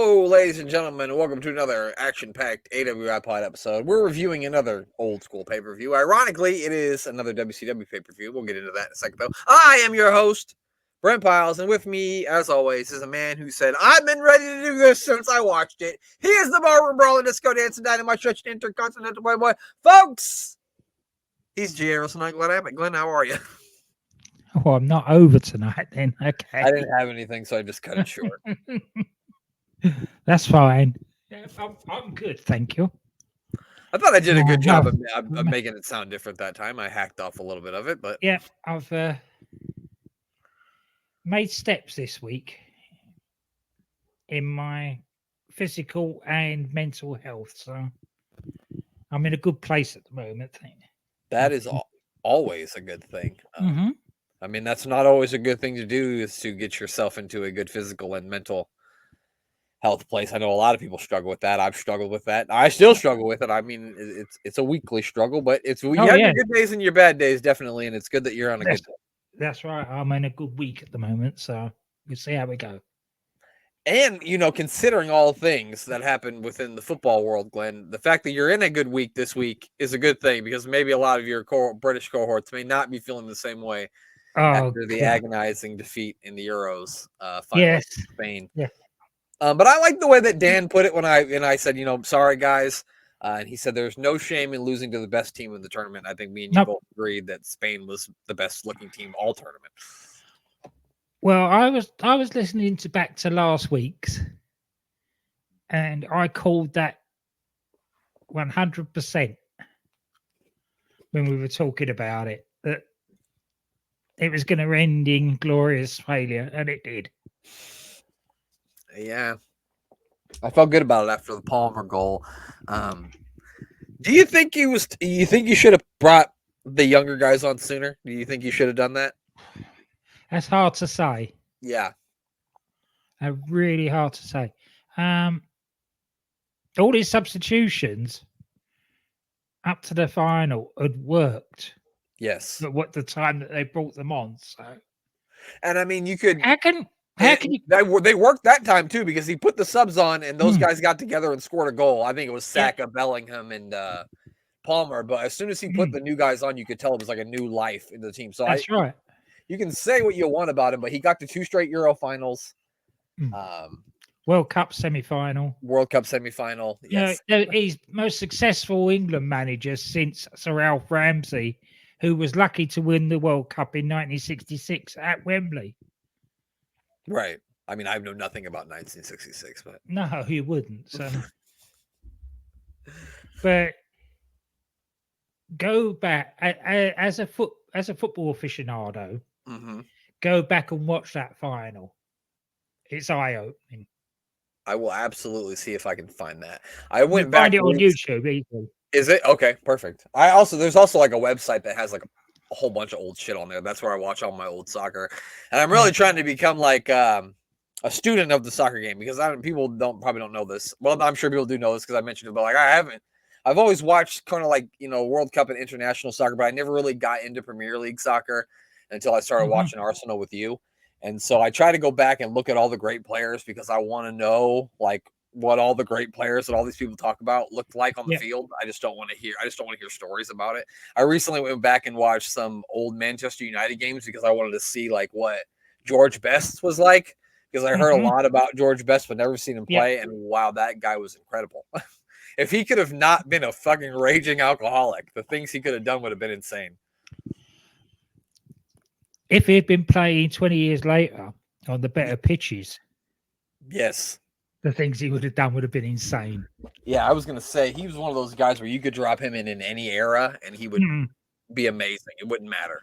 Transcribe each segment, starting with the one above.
Hello, ladies and gentlemen, and welcome to another action-packed AWI Pod episode. We're reviewing another old-school pay-per-view. Ironically, it is another WCW pay-per-view. We'll get into that in a second, though. I am your host, Brent Piles, and with me, as always, is a man who said, I've been ready to do this since I watched it. He is the barroom brawler, disco dancing, dynamite stretching, intercontinental boy. Folks, he's G.R. tonight. Glenn, how are you? Oh, I'm not over tonight then. Okay. I didn't have anything, so I just cut it short. That's fine. Yeah, I'm good, thank you. I thought I did a good job of making it sound different that time. I hacked off a little bit of it, but yeah, I've made steps this week in my physical and mental health, so I'm in a good place at the moment. That is always a good thing. I mean, that's not always a good thing to do, is to get yourself into a good physical and mental health place. I know a lot of people struggle with that. I've struggled with that. I still struggle with it. I mean, it's a weekly struggle, but you have your good days and your bad days, definitely, and it's good that you're on a good day. That's right. I'm in a good week at the moment, so we'll see how we go. And, considering all things that happen within the football world, Glenn, the fact that you're in a good week this week is a good thing, because maybe a lot of your British cohorts may not be feeling the same way after the agonizing defeat in the Euros final in Spain. Yeah. But I like the way that Dan put it when I said, sorry, guys. And he said there's no shame in losing to the best team in the tournament. I think me and you both agreed that Spain was the best looking team all tournament. Well, I was listening back to last week's, and I called that 100% when we were talking about it, that it was going to end in glorious failure, and it did. Yeah, I felt good about it after the Palmer goal. Do you think you should have brought the younger guys on sooner? Do you think you should have done that? That's hard to say. Yeah, really hard to say. All these substitutions up to the final had worked. Yes. But what the time that they brought them on, so. And I mean, you could. How can you? They worked that time too, because he put the subs on and those guys got together and scored a goal. I think it was Saka, Bellingham, and Palmer. But as soon as he put the new guys on, you could tell it was like a new life in the team. So that's right. You can say what you want about him, but he got to 2 straight Euro finals. World Cup semi-final. Yes. He's most successful England manager since Sir Alf Ramsey, who was lucky to win the World Cup in 1966 at Wembley. Right. I mean, I know nothing about 1966, but no, you wouldn't. So, but go back as a football aficionado. Go back and watch that final. It's eye-opening. I will absolutely see if I can find that. I went back. Find it on YouTube. Easily. Is it okay? Perfect. There's also like a website that has like a whole bunch of old shit on there. That's where I watch all my old soccer, and I'm really trying to become like a student of the soccer game, because people probably don't know this. Well, I'm sure people do know this because I mentioned it, but like I haven't. I've always watched kind of like World Cup and international soccer, but I never really got into Premier League soccer until I started watching Arsenal with you. And so I try to go back and look at all the great players, because I want to know like what all the great players that all these people talk about looked like on the field. I just don't want to hear stories about it. I recently went back and watched some old Manchester United games because I wanted to see like what George Best was like, because I heard a lot about George Best but never seen him play. And wow, that guy was incredible. If he could have not been a fucking raging alcoholic, the things he could have done would have been insane. If he had been playing 20 years later on the better pitches, yes, the things he would have done would have been insane. Yeah, I was going to say, he was one of those guys where you could drop him in any era and he would be amazing. It wouldn't matter.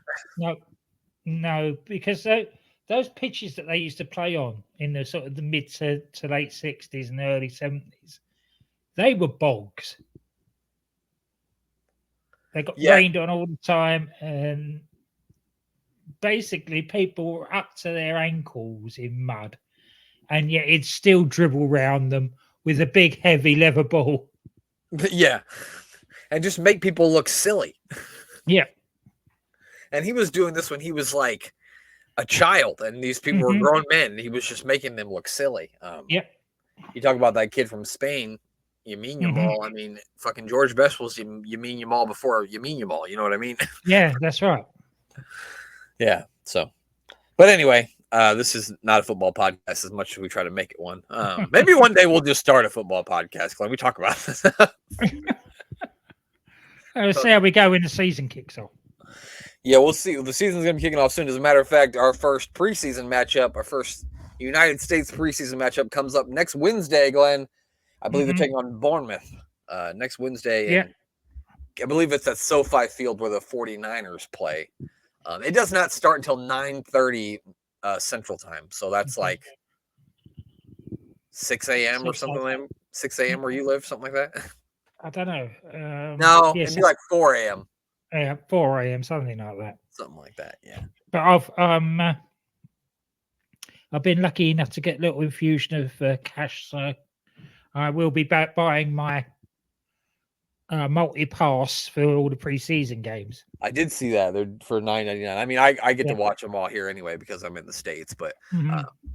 No, because those pitches that they used to play on in the sort of the mid to late 60s and early 70s, they were bogs. They got rained on all the time, and basically people were up to their ankles in mud, and yet it'd still dribble around them with a big heavy leather ball. Yeah, and just make people look silly. Yeah. And he was doing this when he was like a child, and these people were grown men. He was just making them look silly. Yeah. You talk about that kid from Spain, Yamin Yamal. I mean, fucking George Best was Yamin Yamal before Yamin Yamal. You know what I mean? Yeah, that's right. Yeah. So, but anyway, this is not a football podcast as much as we try to make it one. Maybe one day we'll just start a football podcast, Glenn. We talk about this. Let's see how we go when the season kicks off. Yeah, we'll see. The season's going to be kicking off soon. As a matter of fact, our first preseason matchup, our first United States preseason matchup comes up next Wednesday, Glenn. I believe they're taking on Bournemouth next Wednesday. Yeah. I believe it's at SoFi Field where the 49ers play. It does not start until 9:30 Central Time. So that's like 6 a.m. or something like 6 a.m. where you live, something like that. I don't know. No, it'd be like 4 a.m. Yeah, 4 a.m., something like that. Something like that, yeah. But I've been lucky enough to get a little infusion of cash, so I will be back buying my multi-pass for all the preseason games. I did see that. They're for $9.99. I mean, I get to watch them all here anyway because I'm in the States, but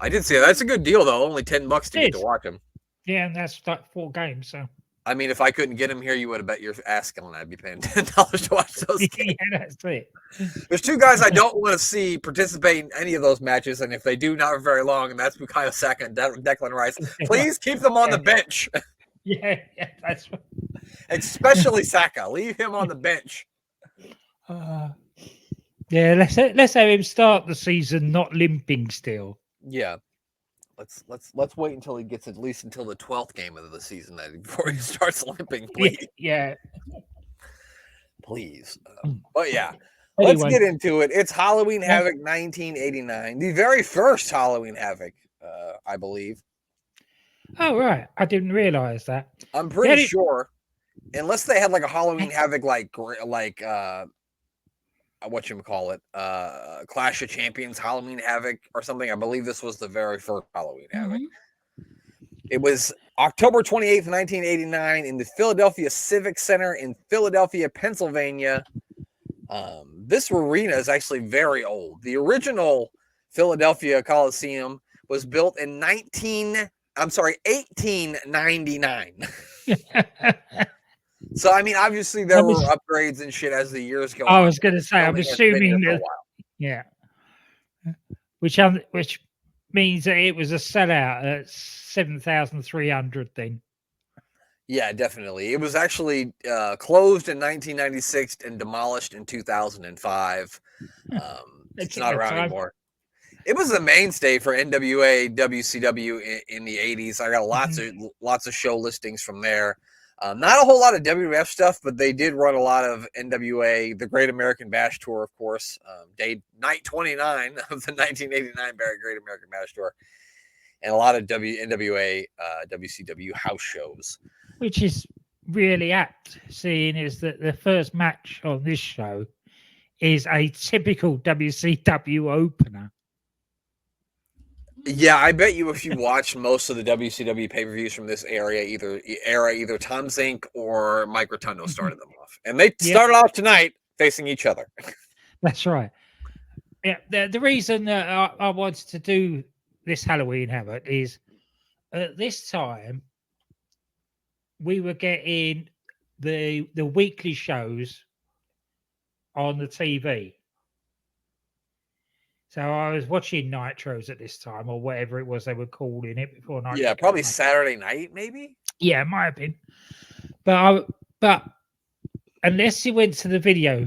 I did see that. That's a good deal, though. Only $10 to get to watch them. Yeah, and that's like 4 games, so. I mean, if I couldn't get them here, you would have bet your ass on I'd be paying $10 to watch those games. Yeah, that's it. There's 2 guys I don't want to see participate in any of those matches, and if they do, not for very long, and that's Bukayo Saka and Declan Rice. Please keep them on the bench. Yeah, that's right. Especially Saka. Leave him on the bench. Yeah, let's have him start the season not limping still. Yeah. Let's wait until he gets at least until the 12th game of the season before he starts limping, please. Yeah. Please. But yeah, let's get into it. It's Halloween Havoc 1989, the very first Halloween Havoc, I believe. Oh, right. I didn't realize that. I'm pretty sure, unless they had like a Halloween Havoc, like whatchamacallit, Clash of Champions Halloween Havoc or something. I believe this was the very first Halloween Havoc. It was October 28th, 1989 in the Philadelphia Civic Center in Philadelphia, Pennsylvania. This arena is actually very old. The original Philadelphia Coliseum was built in 1899. So, I mean, obviously there were upgrades and shit as the years go on. I was going to say, I'm assuming that, yeah. Which means that it was a sellout at 7,300 then. Yeah, definitely. It was actually closed in 1996 and demolished in 2005. It's not around anymore. It was a mainstay for NWA, WCW in the 80s. I got lots of show listings from there. Not a whole lot of WWF stuff, but they did run a lot of NWA, the Great American Bash Tour, of course, night 29 of the 1989 Great American Bash Tour, and a lot of NWA, WCW house shows. Which is really apt, seeing is that the first match on this show is a typical WCW opener. Yeah, I bet you if you watch most of the WCW pay-per-views from this era, either Tom Zink or Mike Rotundo started them off. And they started off tonight facing each other. That's right. Yeah, the reason that I wanted to do this Halloween Havoc is at this time we were getting the weekly shows on the TV. So I was watching Nitros at this time, or whatever it was they were calling it before Nitro. Yeah, probably Saturday night, maybe. Yeah, it might have been. But unless you went to the video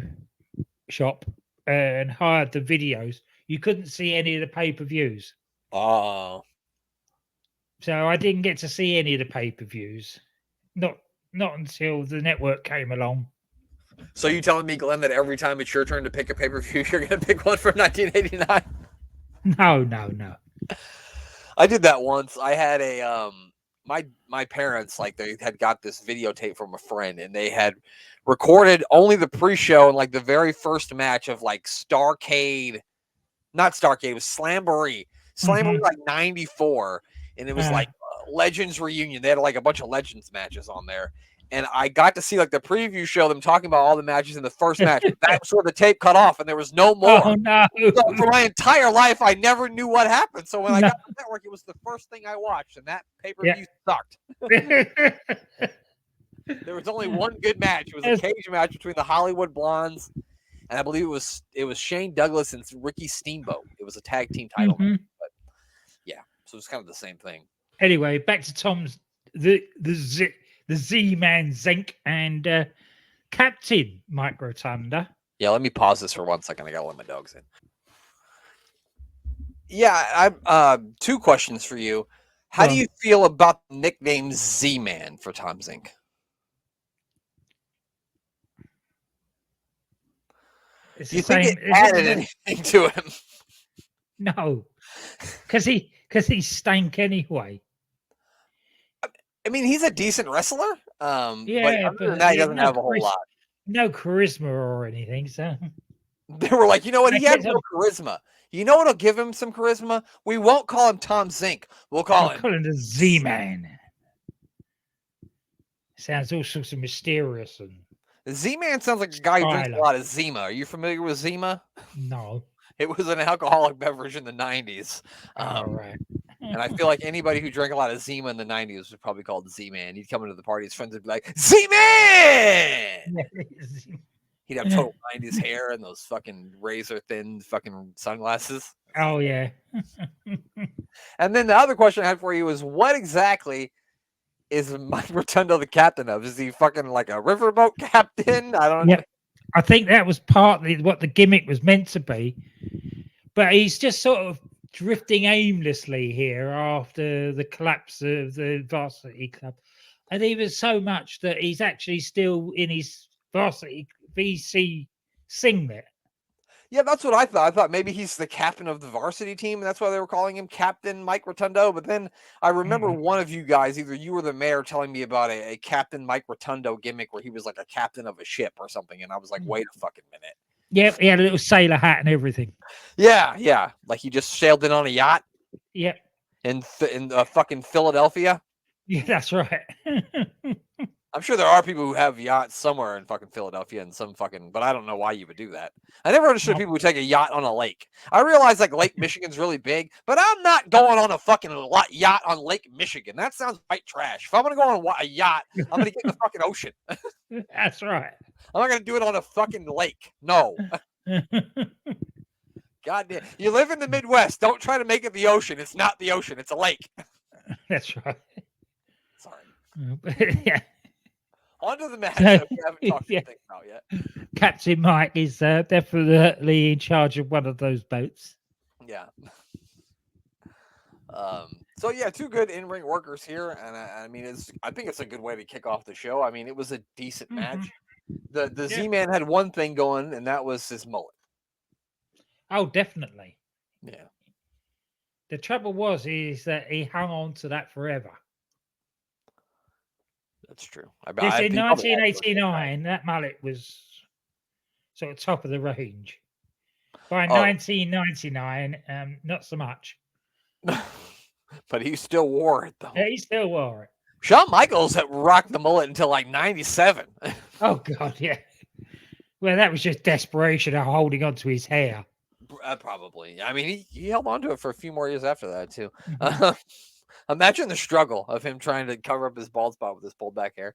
shop and hired the videos, you couldn't see any of the pay-per-views. Oh. So I didn't get to see any of the pay-per-views. Not until the network came along. So you telling me, Glenn, that every time it's your turn to pick a pay-per-view, you're going to pick one for 1989? No. I did that once. I had a my parents, like, they had got this videotape from a friend, and they had recorded only the pre-show and like the very first match of like not Starcade, it was Slamboree like 94, and it was like Legends reunion. They had like a bunch of Legends matches on there. and I got to see like the preview show, them talking about all the matches in the first match. That's where the tape cut off, and there was no more. Oh no! So for my entire life, I never knew what happened. So when I No. got the network, it was the first thing I watched, and that pay-per-view sucked. There was only one good match. It was a cage match between the Hollywood Blondes, and I believe it was Shane Douglas and Ricky Steamboat. It was a tag team title match, but yeah, so it's kind of the same thing. Anyway, back to Tom's the Z-Man Zinc and Captain Mike Rotunda. Yeah, let me pause this for 1 second. I gotta let my dogs in. Yeah, I 2 questions for you. How do you feel about the nickname Z-Man for Tom Zink? Do you think it added anything to him? No, because he stank anyway. I mean, he's a decent wrestler. Yeah, but other than that, he doesn't have a whole lot. No charisma or anything. So they were like, you know what? He has no charisma. You know what'll give him some charisma? We won't call him Tom Zink. We'll call him the Z-Man. Sounds all sorts of mysterious and. Z-Man sounds like a guy who drinks a lot of Zima. Are you familiar with Zima? No. It was an alcoholic beverage in the 90s. Right. And I feel like anybody who drank a lot of Zima in the 90s was probably called Z-Man. He'd come into the party, his friends would be like, Z-Man! He'd have total 90s hair and those fucking razor-thin fucking sunglasses. Oh, yeah. And then the other question I had for you is, what exactly is Mike Rotunda the captain of? Is he fucking like a riverboat captain? I don't know. I think that was partly what the gimmick was meant to be. But he's just sort of drifting aimlessly here after the collapse of the varsity club. And even so much that he's actually still in his varsity VC singlet. Yeah, that's what I thought. I thought maybe he's the captain of the varsity team, and that's why they were calling him Captain Mike Rotundo. But then I remember one of you guys, either you or the mayor, telling me about a Captain Mike Rotundo gimmick where he was like a captain of a ship or something, and I was like, wait a fucking minute. Yeah, he had a little sailor hat and everything. Yeah. Like he just sailed in on a yacht. Yeah. In fucking Philadelphia. Yeah, that's right. I'm sure there are people who have yachts somewhere in fucking Philadelphia and but I don't know why you would do that. I never understood people who take a yacht on a lake. I realize like Lake Michigan's really big, but I'm not going on a fucking yacht on Lake Michigan. That sounds white trash. If I'm going to go on a yacht, I'm going to get in the fucking ocean. That's right. I'm not going to do it on a fucking lake. No. God damn. You live in the Midwest. Don't try to make it the ocean. It's not the ocean. It's a lake. That's right. Sorry. Yeah. On to the match that we haven't talked anything about yet. Captain Mike is definitely in charge of one of those boats. Yeah. So yeah, 2 good in-ring workers here, and I mean, I think it's a good way to kick off the show. I mean, it was a decent match. The Z-Man had one thing going, and that was his mullet. Oh, definitely. Yeah. The trouble is that he hung on to that forever. That's true. In 1989, that mullet was sort of top of the range. By 1999, not so much. But he still wore it, though. Yeah, he still wore it. Shawn Michaels had rocked the mullet until like 97. Oh, God, yeah. Well, that was just desperation of holding on to his hair. Probably. I mean, he held on to it for a few more years after that, too. Imagine the struggle of him trying to cover up his bald spot with his pulled back hair.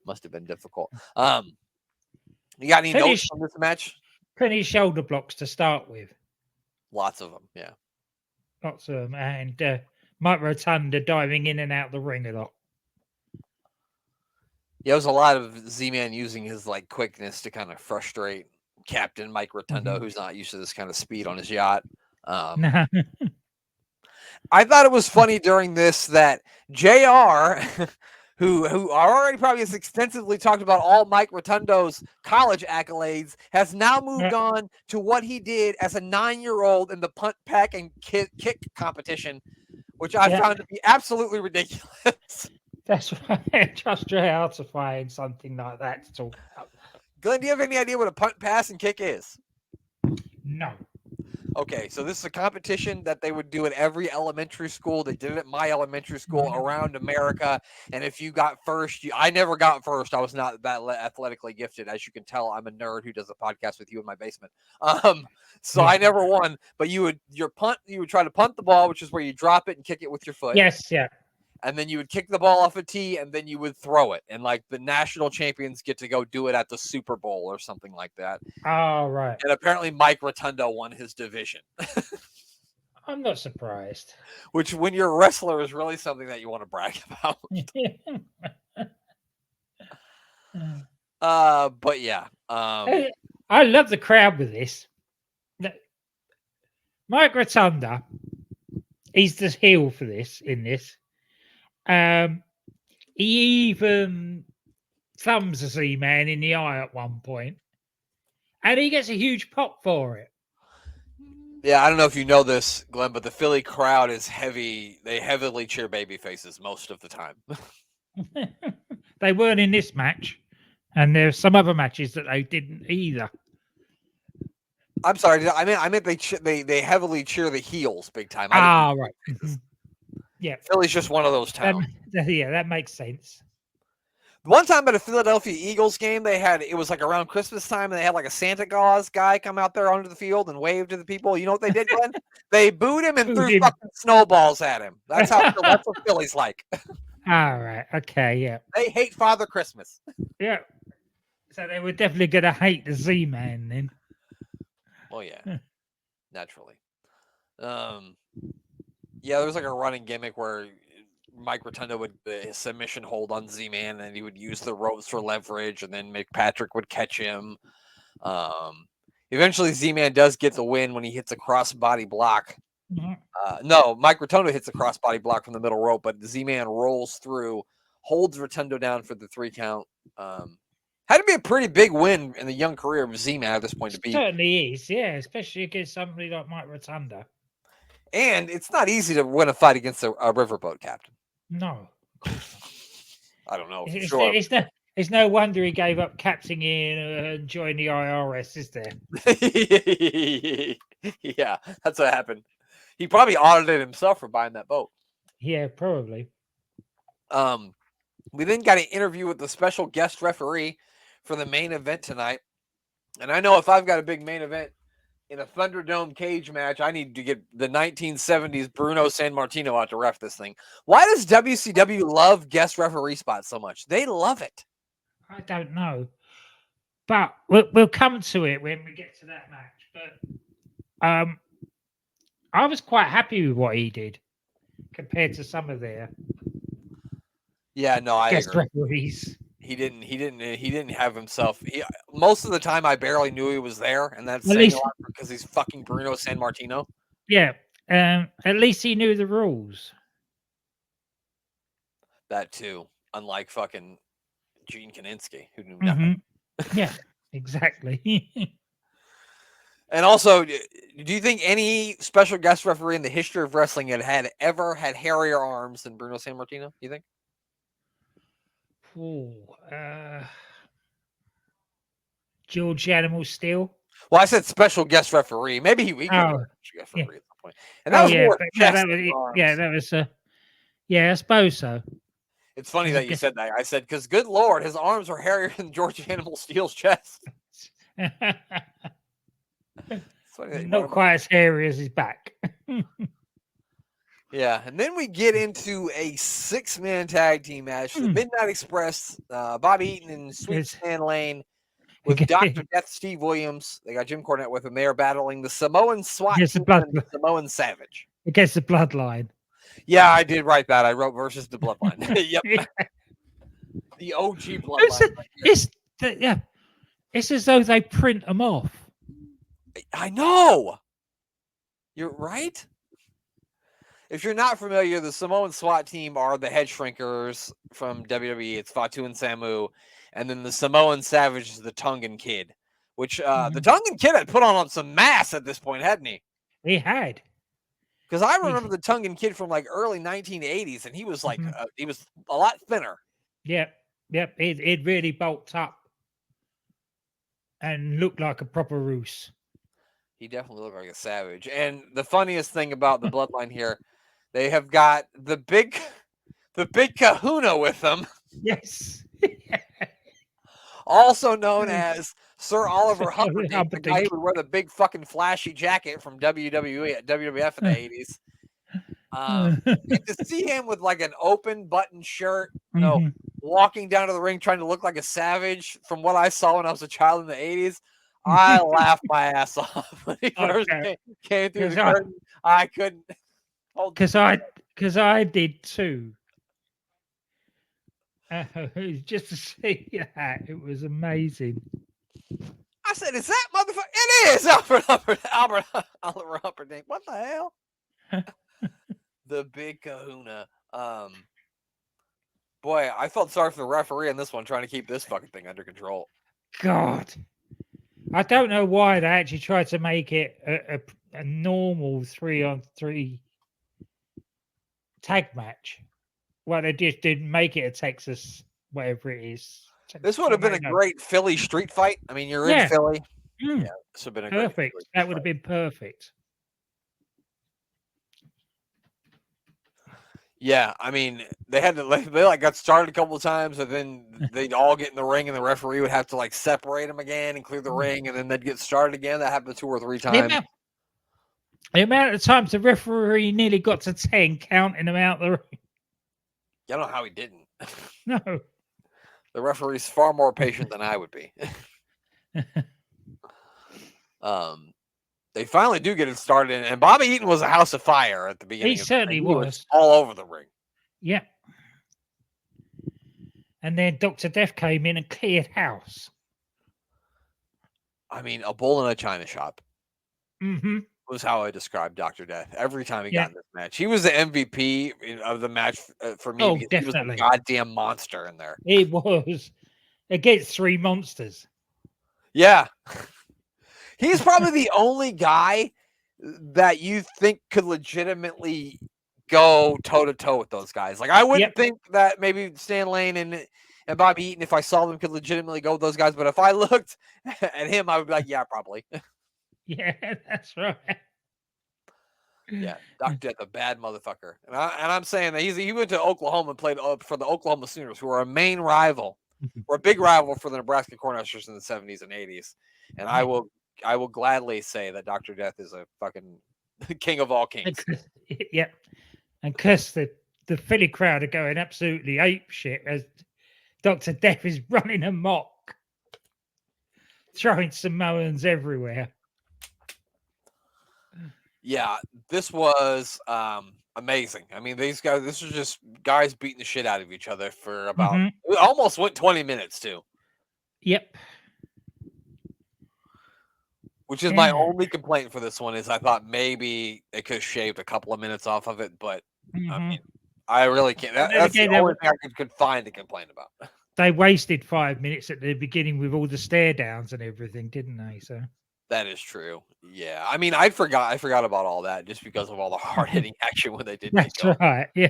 Must have been difficult. You got any notes on this match? Plenty of shoulder blocks to start with. Lots of them, yeah. Lots of them. And Mike Rotunda diving in and out the ring a lot. Yeah, it was a lot of Z-Man using his like quickness to kind of frustrate Captain Mike Rotunda, who's not used to this kind of speed on his yacht. I thought it was funny during this that JR, who already probably has extensively talked about all Mike Rotundo's college accolades, has now moved on to what he did as a 9-year-old in the punt, pack, and kick competition, which I found to be absolutely ridiculous. That's right. Trust your how to find something like that to talk about. Glenn, do you have any idea what a punt, pass, and kick is? No. Okay, so this is a competition that they would do at every elementary school. They did it at my elementary school around America. And if you got first, I never got first. I was not that athletically gifted. As you can tell, I'm a nerd who does a podcast with you in my basement. So I never won. But you would try to punt the ball, which is where you drop it and kick it with your foot. Yes, yeah. And then you would kick the ball off a tee, and then you would throw it. And like the national champions get to go do it at the Super Bowl or something like that. Oh, right. And apparently Mike Rotundo won his division. I'm not surprised. Which, when you're a wrestler, is really something that you want to brag about. But yeah. I love the crowd with this. Mike Rotunda, he's the heel for this, in this. He even thumbs the Z-Man in the eye at one point, and he gets a huge pop for it. Yeah, I don't know if you know this, Glenn, but the Philly crowd is heavy. They heavily cheer baby faces most of the time. They weren't in this match, and there's some other matches that they didn't either. I'm sorry. I meant they heavily cheer the heels big time. Right. Yeah, Philly's just one of those towns. That makes sense. One time at a Philadelphia Eagles game, it was like around Christmas time, and they had like a Santa Claus guy come out there onto the field and wave to the people. You know what they did, Glenn? They booed him and threw fucking snowballs at him. That's what Philly's like. All right. Okay. Yeah. They hate Father Christmas. Yeah. So they were definitely going to hate the Z-Man then. Oh yeah, naturally. Yeah, there was like a running gimmick where Mike Rotundo would his submission hold on Z-Man, and he would use the ropes for leverage, and then McPatrick would catch him. Eventually, Z-Man does get the win when he hits a crossbody block. No, Mike Rotundo hits a crossbody block from the middle rope, but the Z-Man rolls through, holds Rotundo down for the 3 count. Had to be a pretty big win in the young career of Z-Man at this point to be. Certainly is, yeah, especially against somebody like Mike Rotundo. And it's not easy to win a fight against a riverboat captain. No. I don't know. It's no wonder he gave up captaining and joined the IRS, is there? Yeah, that's what happened. He probably audited himself for buying that boat. Yeah, probably. We then got an interview with the special guest referee for the main event tonight. And I know if I've got a big main event in a Thunderdome cage match, I need to get the 1970s Bruno Sammartino out to ref this thing. Why does WCW love guest referee spots so much? They love it. I don't know. But we'll come to it when we get to that match. But I was quite happy with what he did compared to some of their guest referees. He didn't have himself. Most of the time, I barely knew he was there, and that's saying a lot because he's fucking Bruno Sammartino. Yeah, at least he knew the rules. That too, unlike fucking Gene Kaninsky, who knew nothing. Yeah, exactly. And also, do you think any special guest referee in the history of wrestling ever had hairier arms than Bruno Sammartino? You think? George Animal Steel. Well, I said special guest referee. Maybe he could be a special guest referee at some point. And that was more that was I suppose so. It's funny that you said that. I said, because good Lord, his arms are hairier than George Animal Steel's chest. Not quite as hairy as his back. Yeah, and then we get into a 6-man tag team match. The Midnight Express, Bobby Eaton and Sweet Stan Lane with Dr. Death Steve Williams. They got Jim Cornette with him. They are battling the Samoan SWAT team and the Samoan Savage. Against the Bloodline. Yeah, I did write that. I wrote versus the Bloodline. Yep. The OG Bloodline. It's as though they print them off. I know. You're right. If you're not familiar, the Samoan SWAT team are the Head Shrinkers from WWE. It's Fatu and Samu. And then the Samoan Savage is the Tongan Kid, which the Tongan Kid had put on some mass at this point, hadn't he? He had. Because I remember the Tongan Kid from like early 1980s, and he was like, he was a lot thinner. Yep. It really bulked up and looked like a proper Roos. He definitely looked like a savage. And the funniest thing about the bloodline here, they have got the big kahuna with them, Yes. also known as Sir Oliver Sorry, Humperdinck, the guy Humperdinck. who would wear the big fucking flashy jacket from WWE at WWF in the 80s. And to see him with like an open button shirt, Mhm. walking down to the ring trying to look like a savage from what I saw when I was a child in the 80s, I laughed my ass off when he first Okay. came through the 'Cause I- curtain. I couldn't hold Because I did too. Just to see that, it was amazing. I said, "Is that motherfucker?" It is Oliver Humperdinck. What the hell? The big kahuna. Boy, I felt sorry for the referee in this one trying to keep this fucking thing under control. God. I don't know why they actually tried to make it a normal 3-on-3 tag match. Well, they just didn't make it a Texas, whatever it is. This would have been a great Philly street fight. I mean, you're in Philly. Mm, Yeah, this would have been a perfect. great That would have been perfect. Yeah, I mean, they had to they like got started a couple of times, and then they'd all get in the ring, and the referee would have to like separate them again and clear the ring, and then they'd get started again. That happened 2 or 3 times. The amount of times the referee nearly got to 10 counting them out the ring. I don't know how he didn't. No. The referee's far more patient than I would be. They finally do get it started, and Bobby Eaton was a house of fire at the beginning. He certainly was. All over the ring. Yeah. And then Dr. Death came in and cleared house. I mean, a bull in a china shop. Mm-hmm. Was how I described Dr. Death every time he got in this match. He was the MVP of the match for me. Oh, because definitely. He was a goddamn monster in there. He was against 3 monsters. Yeah. He's probably the only guy that you think could legitimately go toe-to-toe with those guys. Like, I wouldn't think that maybe Stan Lane and Bobby Eaton, if I saw them, could legitimately go with those guys. But if I looked at him, I would be like, yeah, probably. Yeah, that's right. Yeah, Dr. Death, a bad motherfucker. And I'm saying that he went to Oklahoma and played for the Oklahoma Sooners, who are a main rival, or a big rival for the Nebraska Cornhuskers in the 70s and 80s. And I will gladly say that Dr. Death is a fucking king of all kings. Yeah. And because the Philly crowd are going absolutely ape shit as Dr. Death is running amok, throwing Samoans everywhere. Yeah, this was amazing. I mean, these guys, this was just guys beating the shit out of each other for about, it almost went 20 minutes too. Yep. Which is my only complaint for this one is I thought maybe they could have shaved a couple of minutes off of it, but I mean, I really can't. That's the only thing I could find to complain about. They wasted 5 minutes at the beginning with all the stare downs and everything, didn't they? So that is true. Yeah, I mean, I forgot about all that just because of all the hard hitting action when they did. That's right. Yeah.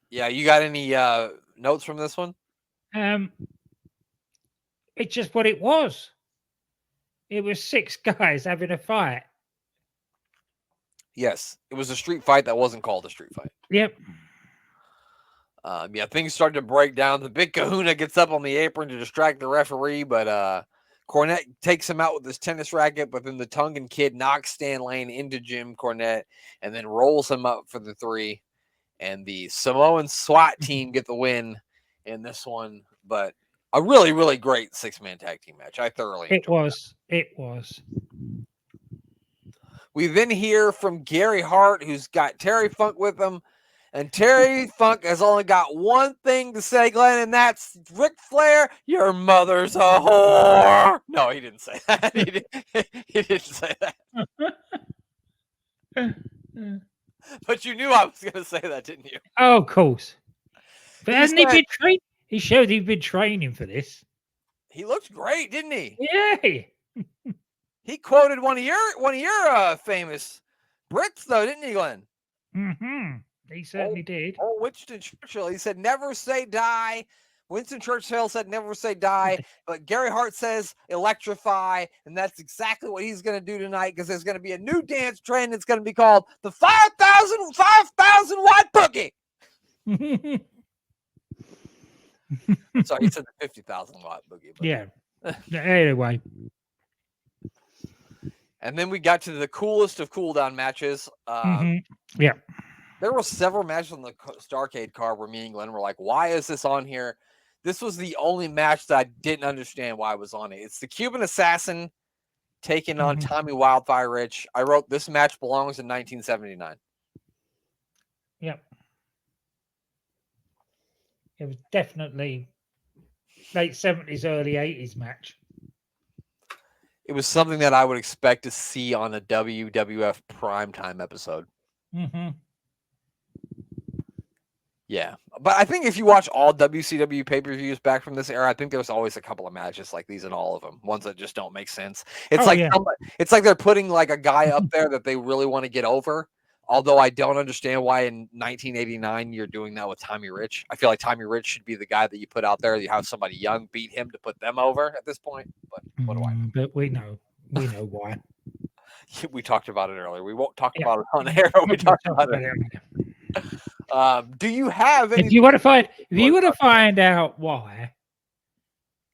Yeah. You got any notes from this one? It's just what it was. It was 6 guys having a fight. Yes, it was a street fight that wasn't called a street fight. Yep. Yeah, things started to break down. The big kahuna gets up on the apron to distract the referee, but Cornette takes him out with his tennis racket, but then the Tongan kid knocks Stan Lane into Jim Cornette and then rolls him up for the 3. And the Samoan SWAT team get the win in this one, but a really, really great 6-man tag team match. I thoroughly enjoyed it. It was. We then hear from Gary Hart, who's got Terry Funk with him. And Terry Funk has only got one thing to say, Glenn, and that's Ric Flair, your mother's a whore. No, he didn't say that. He didn't say that. But you knew I was going to say that, didn't you? Oh, of course. But hasn't he been trained? He showed he'd been training for this. He looked great, didn't he? Yeah. He quoted one of your famous Brits, though, didn't he, Glenn? Mm-hmm. He certainly did. Oh, Winston Churchill. He said, "Never say die, Winston Churchill said never say die, but Gary Hart says electrify, and that's exactly what he's going to do tonight because there's going to be a new dance trend. It's going to be called the 5,000 watt boogie. Sorry, he said the 50,000 watt boogie. But... Yeah. Anyway. And then we got to the coolest of cooldown matches. Yeah. There were several matches on the Starcade card where me and Glenn were like, why is this on here? This was the only match that I didn't understand why it was on it. It's the Cuban Assassin taking on Tommy Wildfire Rich. I wrote, this match belongs in 1979. Yep. It was definitely late 70s, early 80s match. It was something that I would expect to see on a WWF primetime episode. Yeah, but I think if you watch all WCW pay-per-views back from this era, I think there's always a couple of matches like these in all of them. Ones that just don't make sense. It's it's like they're putting like a guy up there that they really want to get over. Although I don't understand why in 1989 you're doing that with Tommy Rich. I feel like Tommy Rich should be the guy that you put out there. You have somebody young beat him to put them over at this point. But what do I know? But we know why. We talked about it earlier. We won't talk about it on air. We talked about it. Do you have any? If you want to find out why,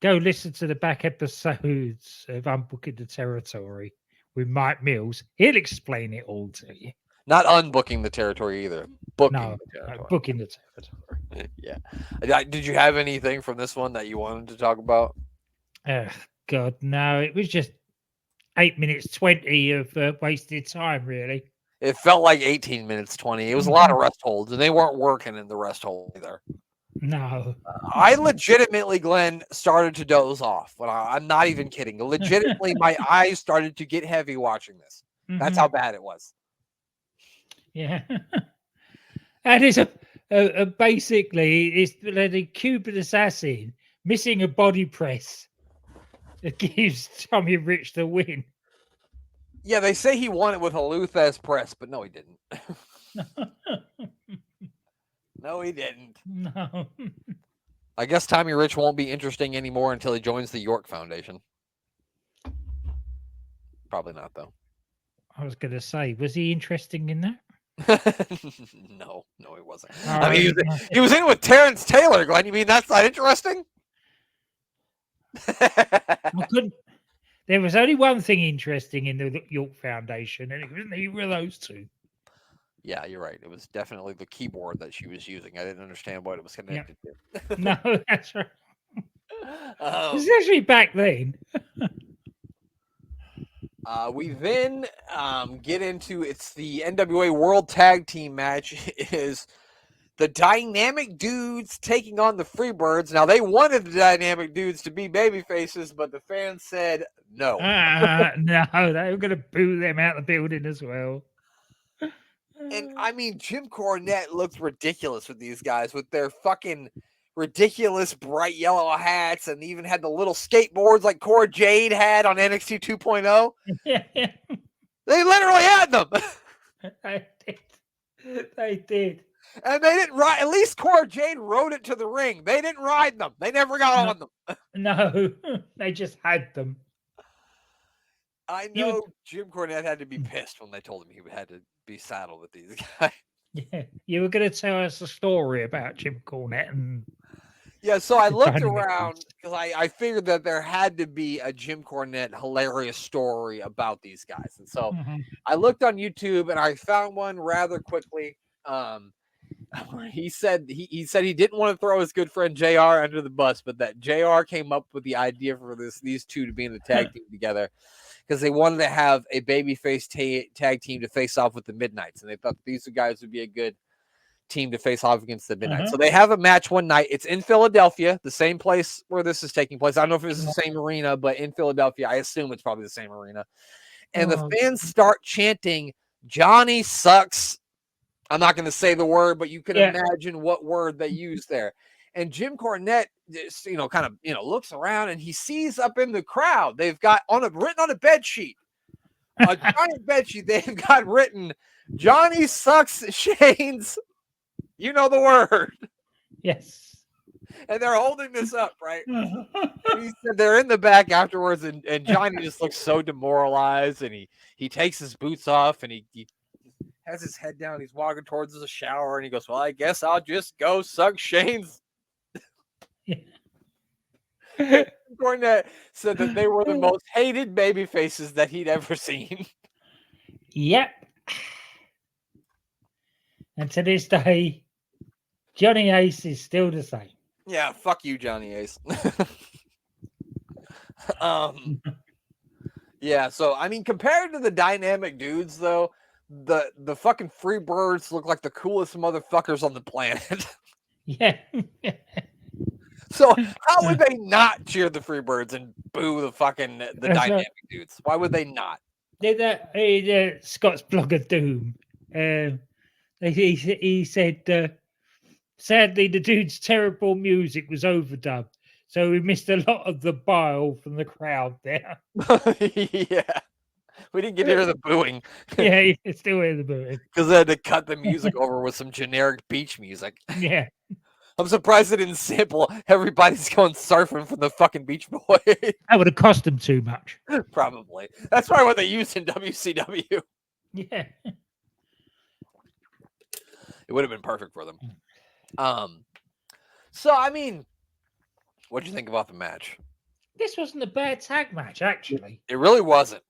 go listen to the back episodes of Unbooking the Territory with Mike Mills. He'll explain it all to you. Not unbooking the territory either. Booking the territory. Booking the territory. Yeah. Did you have anything from this one that you wanted to talk about? God, no. It was just 8 minutes 20 of wasted time, really. It felt like 18 minutes 20. It was a lot of rest holds, and they weren't working in the rest hold either. No. I legitimately, Glenn, started to doze off. I'm not even kidding. Legitimately, my eyes started to get heavy watching this. That's how bad it was. Yeah. And it's basically it's the Cuban Assassin missing a body press that gives Tommy Rich the win. Yeah, they say he won it with a Luthez press, but no, he didn't. No, he didn't. No. I guess Tommy Rich won't be interesting anymore until he joins the York Foundation. Probably not, though. I was going to say, was he interesting in that? No, he wasn't. I mean, he was in with Terrence Taylor, Glenn. You mean that's not interesting? There was only one thing interesting in the York Foundation, and it was neither of those two. Yeah, you're right. It was definitely the keyboard that she was using. I didn't understand what it was connected to. No, that's right. Especially back then. We then get into it's the NWA World Tag Team match. It is the Dynamic Dudes taking on the Freebirds. Now, they wanted the Dynamic Dudes to be baby faces, but the fans said no. No, they were going to boo them out of the building as well. And, I mean, Jim Cornette looked ridiculous with these guys with their fucking ridiculous bright yellow hats and even had the little skateboards like Cora Jade had on NXT 2.0. They literally had them. They did. And they didn't ride. At least Cora Jade rode it to the ring. They didn't ride them. They never got on them. No, they just had them. I know Jim Cornette had to be pissed when they told him he had to be saddled with these guys. Yeah, you were going to tell us a story about Jim Cornette. Yeah, so I looked around because I figured that there had to be a Jim Cornette hilarious story about these guys. And so I looked on YouTube and I found one rather quickly. He said he didn't want to throw his good friend JR under the bus, but that JR came up with the idea for these two to be in the tag team together because they wanted to have a babyface tag team to face off with the Midnights, and they thought these guys would be a good team to face off against the Midnights. So they have a match one night. It's in Philadelphia, the same place where this is taking place. I don't know if it's the same arena, but in Philadelphia, I assume it's probably the same arena. And the fans start chanting, "Johnny sucks." I'm not going to say the word, but you can imagine what word they use there. And Jim Cornette, just, looks around and he sees up in the crowd, they've got written on a bed sheet, a giant bed sheet. They've got written, "Johnny sucks Shane's." You know the word. Yes. and they're holding this up, right? And he said they're in the back afterwards, and Johnny just looks so demoralized, and he takes his boots off, and he has his head down. He's walking towards the shower, and he goes, "Well, I guess I'll just go suck Shane's." Cornette said that they were the most hated baby faces that he'd ever seen. Yep. And to this day, Johnny Ace is still the same. Yeah, fuck you, Johnny Ace. Yeah, so I mean, compared to the dynamic dudes, though, the fucking Freebirds look like the coolest motherfuckers on the planet. Yeah. So how would they not cheer the Freebirds and boo the dynamic dudes? Why would they not? Scott's blogger Doom. He said, sadly, the dude's terrible music was overdubbed, so we missed a lot of the bile from the crowd there. Yeah. We didn't get to hear the booing. Yeah, you can still hear the booing. Because they had to cut the music over with some generic beach music. Yeah. I'm surprised they didn't sample Everybody's Going Surfing from the fucking Beach Boys. That would have cost them too much. Probably. That's probably what they used in WCW. Yeah. It would have been perfect for them. So, I mean, what'd you think about the match? This wasn't a bad tag match, actually. It really wasn't.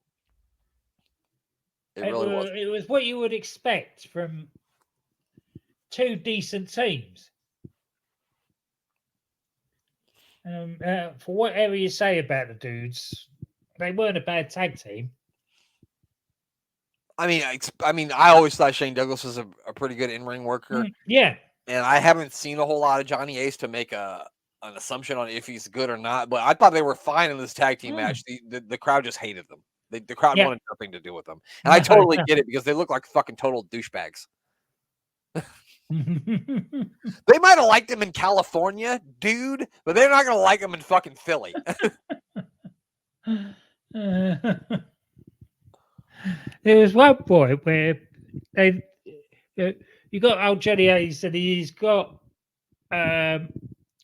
It really wasn't. It was what you would expect from two decent teams. For whatever you say about the dudes, they weren't a bad tag team. I mean, I always thought Shane Douglas was a pretty good in-ring worker. Yeah. And I haven't seen a whole lot of Johnny Ace to make an assumption on if he's good or not. But I thought they were fine in this tag team match. The crowd just hated them. The crowd wanted nothing to do with them. And I totally get it because they look like fucking total douchebags. They might have liked him in California, dude, but they're not going to like him in fucking Philly. There was one point where you got old Johnny Ace and he's got one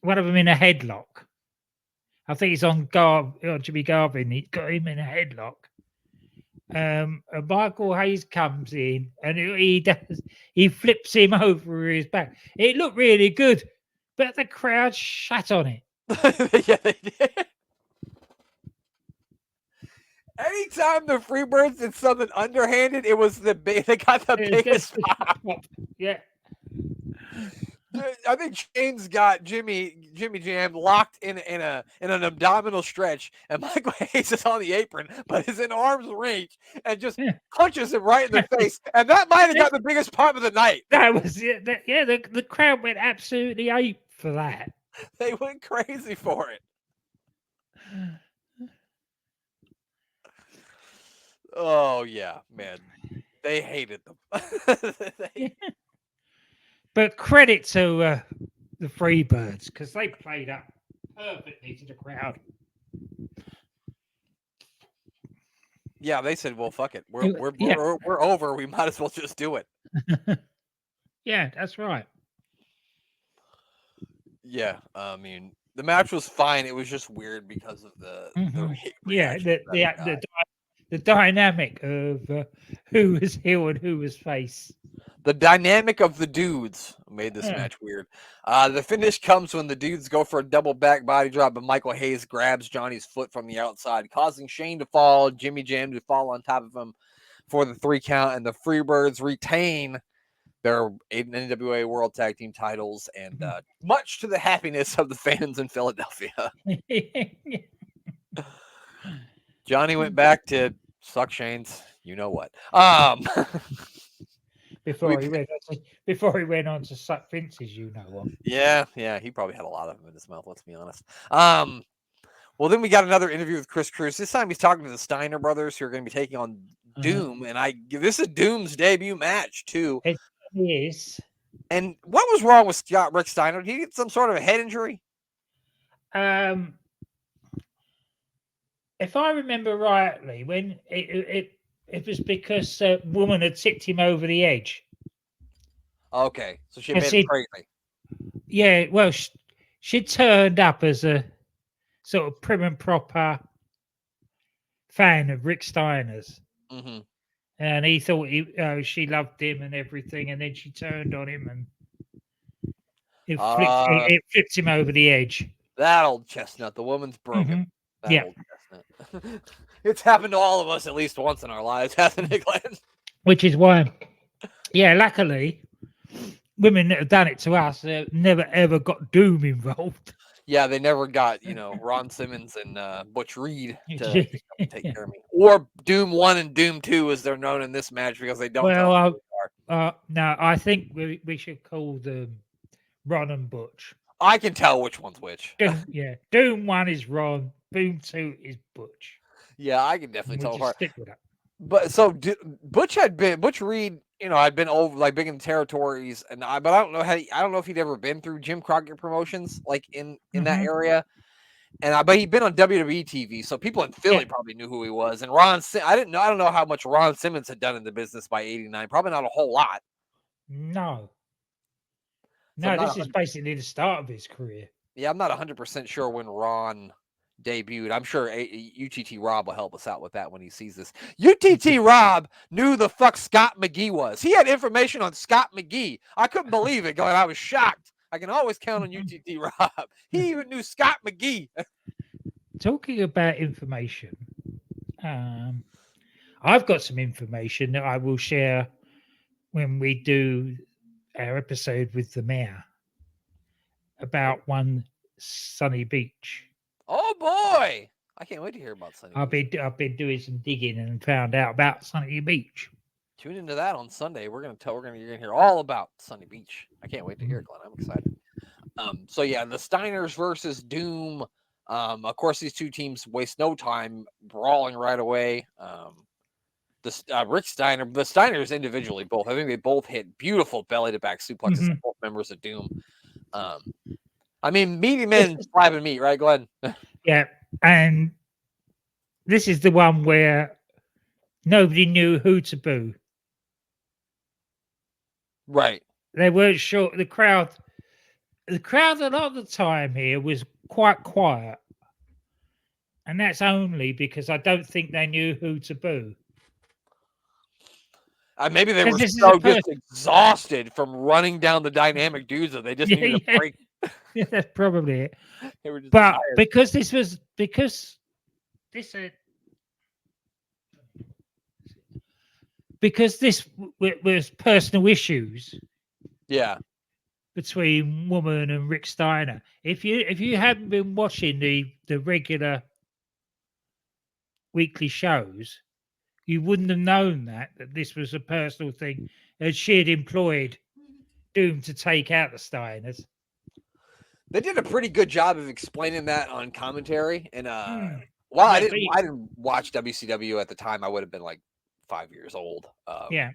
of them in a headlock. I think he's on Jimmy Garvin. He's got him in a headlock. And Michael Hayes comes in and he flips him over his back. It looked really good, but the crowd shat on it. Yeah, they did. Anytime the Freebirds did something underhanded, it was they got the biggest pop. Yeah. I think Shane's got Jimmy Jam locked in an abdominal stretch, and Michael Hayes is on the apron, but is in arm's reach and just punches him right in the face. And that might have got the biggest pop of the night. That was it. The crowd went absolutely ape for that. They went crazy for it. Oh yeah, man. They hated them. But credit to the Freebirds because they played up perfectly to the crowd. Yeah, they said, "Well, fuck it, we're over. We might as well just do it." Yeah, that's right. Yeah, I mean, the match was fine. It was just weird because of the dynamic of who was heel and who was face. The dynamic of the dudes made this match weird. The finish comes when the dudes go for a double back body drop, but Michael Hayes grabs Johnny's foot from the outside, causing Shane to fall, Jimmy Jam to fall on top of him for the 3 count, and the Freebirds retain their NWA World Tag Team titles, and much to the happiness of the fans in Philadelphia. Johnny went back to suck Shane's, you know what. Before he went on to suck Vince's, you know what. Yeah, he probably had a lot of them in his mouth, let's be honest. Well, then we got another interview with Chris Cruz. This time he's talking to the Steiner brothers, who are going to be taking on Doom, and this is Doom's debut match too. It is. And what was wrong with Rick Steiner? Did he get some sort of a head injury? If I remember rightly, when it was because a woman had tipped him over the edge. Okay, so she made him crazy. Yeah, well, she turned up as a sort of prim and proper fan of Rick Steiner's. Mm-hmm. And he thought she loved him and everything, and then she turned on him and it flipped him over the edge. That old chestnut, the woman's broken. Mm-hmm. That Yeah. old chestnut. It's happened to all of us at least once in our lives, hasn't it, Glenn? Which is why, yeah, luckily, women that have done it to us never ever got Doom involved. Yeah, they never got, Ron Simmons and Butch Reed to take Yeah. care of me. Or Doom 1 and Doom 2, as they're known in this match, because they don't tell us who they are. No, I think we should call them Ron and Butch. I can tell which one's which. Doom 1 is Ron, Doom 2 is Butch. Yeah, I can definitely tell apart. Stick with that. But so Butch Reed, had been over like big in the territories, but I don't know if he'd ever been through Jim Crockett Promotions, like in that area. But he'd been on WWE TV, so people in Philly probably knew who he was. And I don't know how much Ron Simmons had done in the business by '89. Probably not a whole lot. No, this is basically the start of his career. Yeah, I'm not 100% sure when Ron debuted. I'm sure UTT Rob will help us out with that when he sees this. UTT Rob knew the fuck Scott McGee was. He had information on Scott McGee. I couldn't believe it. I was shocked. I can always count on UTT Rob. He even knew Scott McGee. Talking about information, I've got some information that I will share when we do our episode with the mayor about one Sunny Beach. Oh boy! I can't wait to hear about Sunny Beach. I've been doing some digging and found out about Sunny Beach. Tune into that on Sunday. You're gonna hear all about Sunny Beach. I can't wait to hear it, Glenn. I'm excited. So yeah, the Steiners versus Doom. Of course, these two teams waste no time brawling right away. Rick Steiner, the Steiners individually both. I think they both hit beautiful belly to back suplexes. Mm-hmm. Both members of Doom. Meaty men slapping meat, right, Glenn? Yeah, and this is the one where nobody knew who to boo. Right. They weren't sure. The crowd a lot of the time here was quite quiet. And that's only because I don't think they knew who to boo. Maybe they were so just exhausted from running down the dynamic dudes that they just needed a break. Yeah, that's probably it. They were just but tired. because this was personal issues. Yeah. Between Woman and Rick Steiner. If you hadn't been watching the regular weekly shows, you wouldn't have known that this was a personal thing, as she had employed Doom to take out the Steiners. They did a pretty good job of explaining that on commentary. And while I didn't watch WCW at the time, I would have been like 5 years old. Yeah.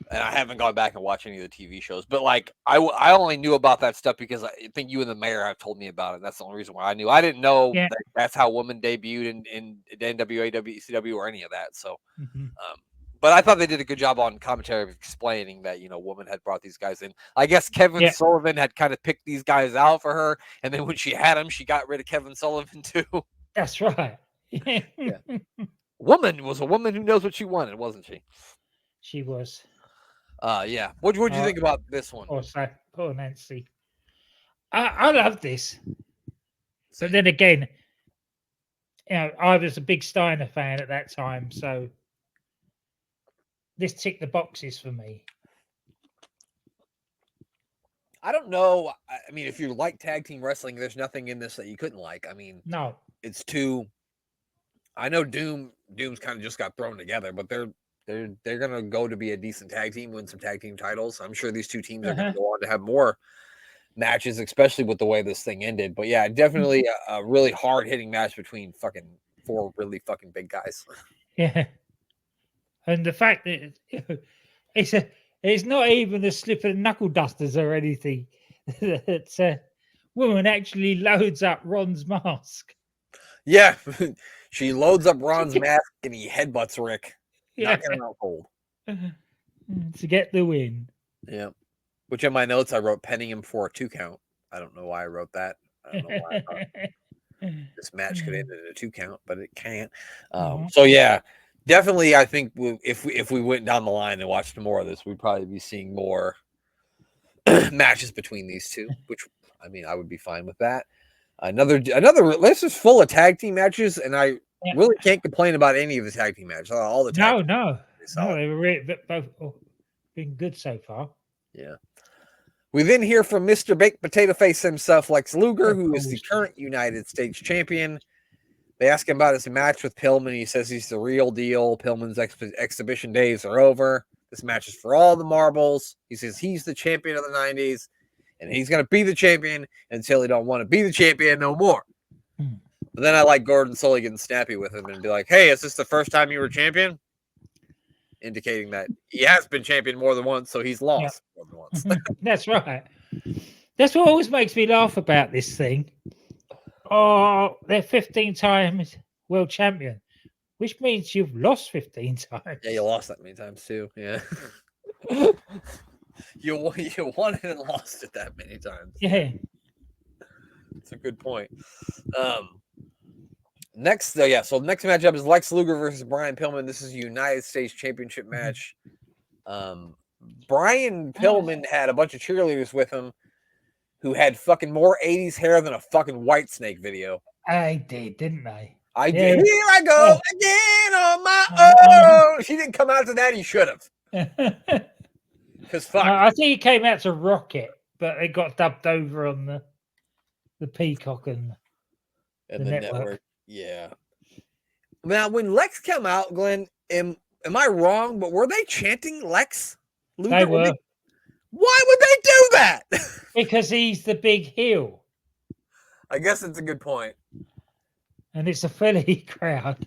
And I haven't gone back and watched any of the TV shows, but like I only knew about that stuff because I think you and the mayor have told me about it. That's the only reason why I knew. I didn't know that that's how Woman debuted in NWA, WCW, or any of that. So, but I thought they did a good job on commentary of explaining that Woman had brought these guys in. I guess Kevin Sullivan had kind of picked these guys out for her, and then when she had them, she got rid of Kevin Sullivan too. That's right. Yeah. Woman was a woman who knows what she wanted, wasn't she? She was. Yeah. What did you think about this one? Poor Nancy. I love this. But then again, I was a big Steiner fan at that time, so this ticked the boxes for me. I don't know. I mean, if you like tag team wrestling, there's nothing in this that you couldn't like. I mean, no, it's too. I know Doom's kind of just got thrown together, but they're gonna go to be a decent tag team, win some tag team titles. I'm sure these two teams are gonna go on to have more matches, especially with the way this thing ended. But yeah, definitely a really hard hitting match between fucking four really fucking big guys. Yeah, and the fact that it's not even a slip of knuckle dusters or anything. That Woman actually loads up Ron's mask. Yeah, she loads up Ron's mask and he headbutts Rick. Knocking him out cold. To get the win. Yeah. Which in my notes I wrote penning him for a 2 count. I don't know why I wrote that. I don't know why I thought this match could end in a 2 count, but it can't. So yeah, definitely. I think if we went down the line and watched more of this, we'd probably be seeing more matches between these two. Which I mean, I would be fine with that. Another. This is full of tag team matches, and I really can't complain about any of the tag team matches. All the tag no, they were both been good so far. Yeah. We then hear from Mr. Baked Potato Face himself, Lex Luger, who is the current United States champion. They ask him about his match with Pillman. He says he's the real deal. Pillman's exhibition days are over. This match is for all the marbles. He says he's the champion of the 90s, and he's going to be the champion until he don't want to be the champion no more. But then I like Gordon Sully getting snappy with him and be like, hey, is this the first time you were champion? Indicating that he has been champion more than once, so he's lost more than once. That's right. That's what always makes me laugh about this thing. Oh, they're 15 times world champion, which means you've lost 15 times. Yeah, you lost that many times too. Yeah. you won it and lost it that many times. Yeah. It's a good point. Next matchup is Lex Luger versus Brian Pillman. This is a United States Championship match. Brian Pillman had a bunch of cheerleaders with him who had fucking more 80s hair than a fucking Whitesnake video. I did, didn't I? I did. Here I go again on my own. He didn't come out to that. He should have. Because fuck. I think he came out to Rocket, but it got dubbed over on the Peacock and the network. Yeah. Now, when Lex came out, Glenn, am I wrong? But were they chanting Lex Luger? They were. Why would they do that? Because he's the big heel. I guess it's a good point. And it's a Philly crowd.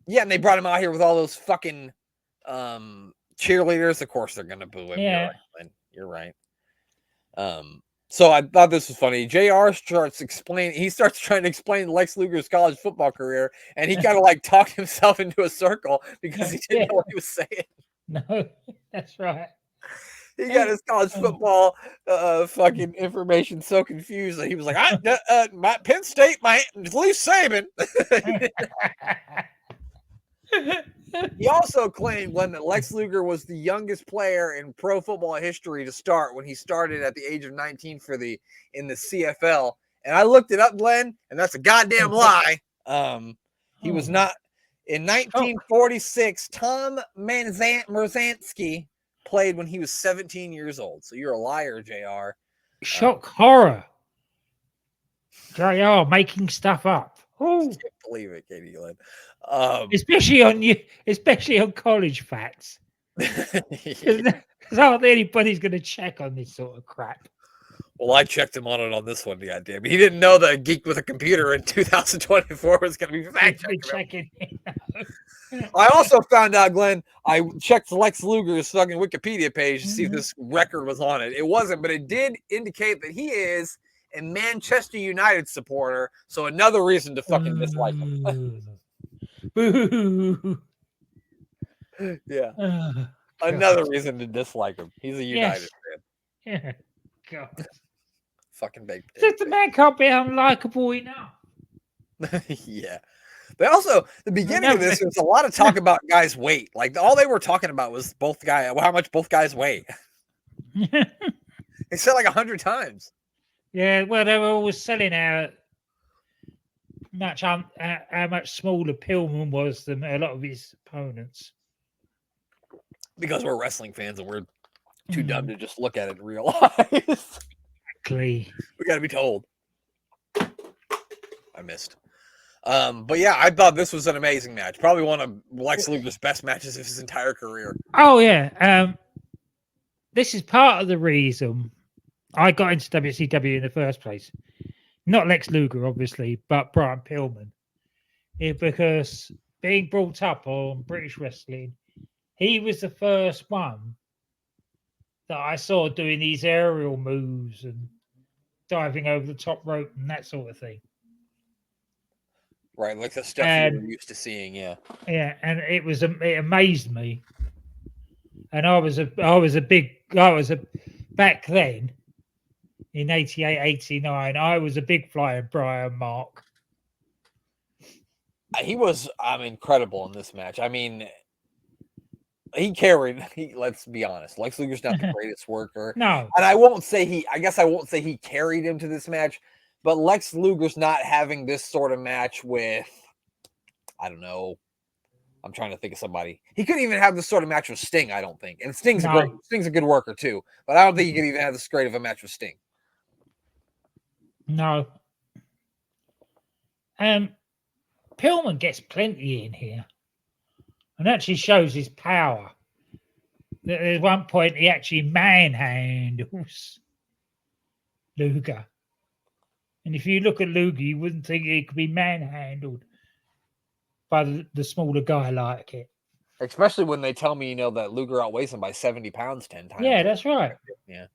Yeah, and they brought him out here with all those fucking cheerleaders. Of course, they're gonna boo him. Yeah. You're right. So I thought this was funny. JR starts trying to explain Lex Luger's college football career, and he kind of like talked himself into a circle because he didn't know what he was saying. No, that's right. He got his college football fucking information so confused that he was like, my Penn State, my Lee Saban. He also claimed, Glenn, that Lex Luger was the youngest player in pro football history to start when he started at the age of 19 in the CFL. And I looked it up, Glenn, and that's a goddamn lie. He was not. In 1946, Tom Merzansky played when he was 17 years old. So you're a liar, JR. Shock horror. JR making stuff up. I can't believe it, Katie Glenn. Especially on college facts. Because hardly anybody's going to check on this sort of crap. Well, I checked him on it on this one, goddamn. He didn't know that a geek with a computer in 2024 was going to be fact checking. I also found out, Glenn, I checked Lex Luger's fucking Wikipedia page to see if this record was on it. It wasn't, but it did indicate that he is a Manchester United supporter, so another reason to fucking dislike him. Boo. Yeah. Another reason to dislike him. He's a United fan. Yeah. God. Fucking baked. Just the man can't be unlikable enough. Yeah. But also, the beginning of this, there's a lot of talk about guys' weight. Like, all they were talking about was how much both guys weigh. They said like 100 times. Yeah, well, they were always selling how much smaller Pillman was than a lot of his opponents. Because we're wrestling fans and we're too dumb to just look at it and realize. Exactly. We got to be told. I missed. But yeah, I thought this was an amazing match. Probably one of Lex Luger's best matches of his entire career. Oh, yeah. This is part of the reason I got into WCW in the first place. Not Lex Luger, obviously, but Brian Pillman. Because being brought up on British wrestling, he was the first one that I saw doing these aerial moves and diving over the top rope and that sort of thing. Right, like the stuff you were used to seeing, yeah. Yeah, and it amazed me. And back then, in 88, 89. I was a big Flyin Brian Mark. He was incredible in this match. I mean, he carried. Let's be honest. Lex Luger's not the greatest worker. No. And I won't say he carried him to this match, but Lex Luger's not having this sort of match with, I don't know. I'm trying to think of somebody. He couldn't even have this sort of match with Sting, I don't think. And Sting's a good worker too, but I don't think he could even have this great of a match with Sting. No. Pillman gets plenty in here and actually shows his power. At one point, he actually manhandles Luger. And if you look at Luger, you wouldn't think he could be manhandled by the smaller guy like it. Especially when they tell me, that Luger outweighs him by 70 pounds 10 times. Yeah, that's right. Yeah.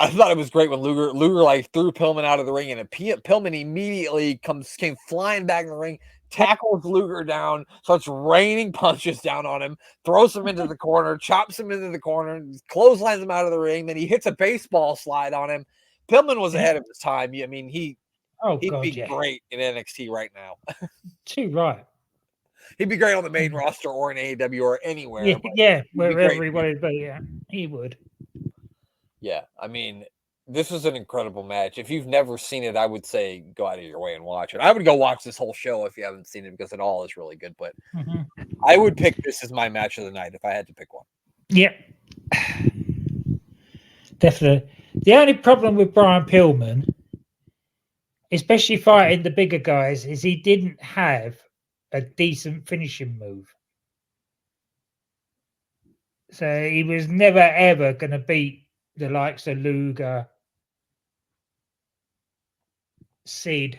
I thought it was great when Luger like threw Pillman out of the ring, and Pillman immediately came flying back in the ring, tackles Luger down, starts raining punches down on him, throws him into the corner, chops him into the corner, clotheslines him out of the ring. Then he hits a baseball slide on him. Pillman was ahead of his time. I mean, he'd be great in NXT right now. Too right. He'd be great on the main roster or in AEW or anywhere. Wherever he wanted to be. Yeah, he would. Yeah, I mean, this was an incredible match. If you've never seen it, I would say go out of your way and watch it. I would go watch this whole show if you haven't seen it because it all is really good. But I would pick this as my match of the night if I had to pick one. Yeah, definitely. The only problem with Brian Pillman, especially fighting the bigger guys, is he didn't have a decent finishing move. So he was never, ever going to beat the likes of Luger, Sid.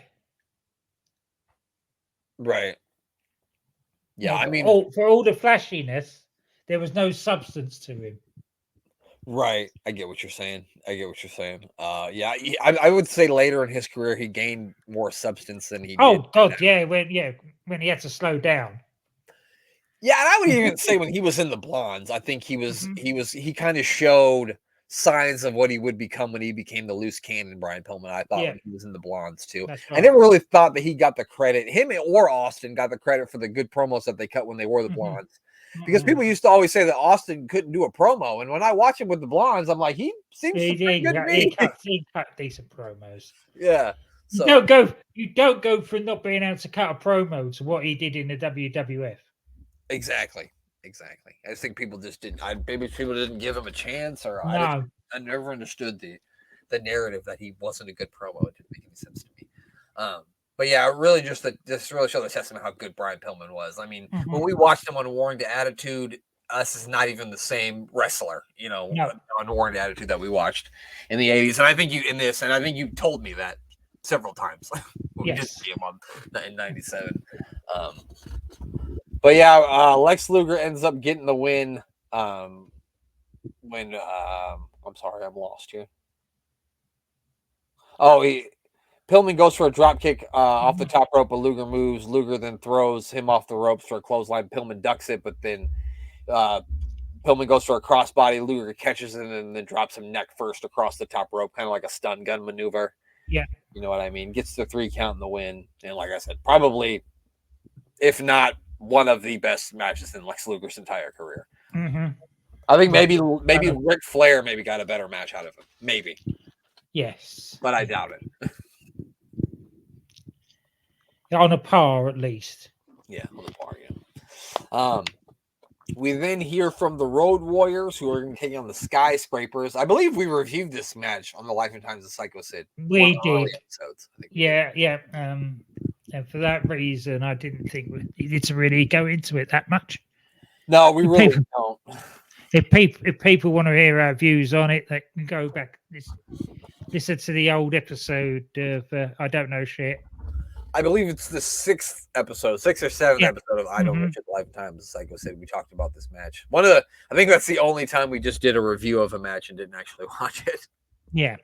Right. Yeah, I mean... for all the flashiness, there was no substance to him. Right. I get what you're saying. Yeah, I would say later in his career, he gained more substance than he did. Oh, God, yeah, when he had to slow down. Yeah, and I would even say when he was in the Blondes, I think he kind of showed signs of what he would become when he became the loose cannon Brian Pillman. I thought when he was in the Blondes too. Right. I never really thought that he got the credit. Him or Austin got the credit for the good promos that they cut when they wore the Blondes. Because people used to always say that Austin couldn't do a promo, and when I watch him with the Blondes, I'm like, he seems good to me. He cut decent promos. Yeah. So You don't go from not being able to cut a promo to what he did in the WWF. Exactly. I just think people just didn't. Maybe people didn't give him a chance, or no. I never understood the narrative that he wasn't a good promo. It didn't make any sense to me. But yeah, really this really showed the testament how good Brian Pillman was. I mean, when we watched him on Warring to Attitude, us is not even the same wrestler, on Warring to Attitude that we watched in the 80s. And I think you told me that several times when we did see him in 97. But yeah, Lex Luger ends up getting the win when I'm sorry, I'm lost here. Pillman goes for a drop kick off the top rope, but Luger moves. Luger then throws him off the ropes for a clothesline. Pillman ducks it, but then Pillman goes for a crossbody. Luger catches it and then drops him neck first across the top rope, kind of like a stun gun maneuver. Yeah. You know what I mean? Gets the 3 count in the win. And like I said, probably, if not one of the best matches in Lex Luger's entire career. I think maybe Ric Flair maybe got a better match out of him. Maybe. Yes. But I doubt it. On a par, at least. Yeah, on a par, yeah. We then hear from the Road Warriors, who are going to take on the Skyscrapers. I believe we reviewed this match on the Life and Times of Psycho Sid. We did. Episodes, I think. Yeah. And for that reason, I didn't think we needed to really go into it that much. No, we really don't. If people want to hear our views on it, they can go back, listen to the old episode of I Don't Know Shit. I believe it's the 6th episode, 6th or 7th episode of I Don't Know Shit Lifetime of Psycho Sid. We talked about this match. I think that's the only time we just did a review of a match and didn't actually watch it. Yeah.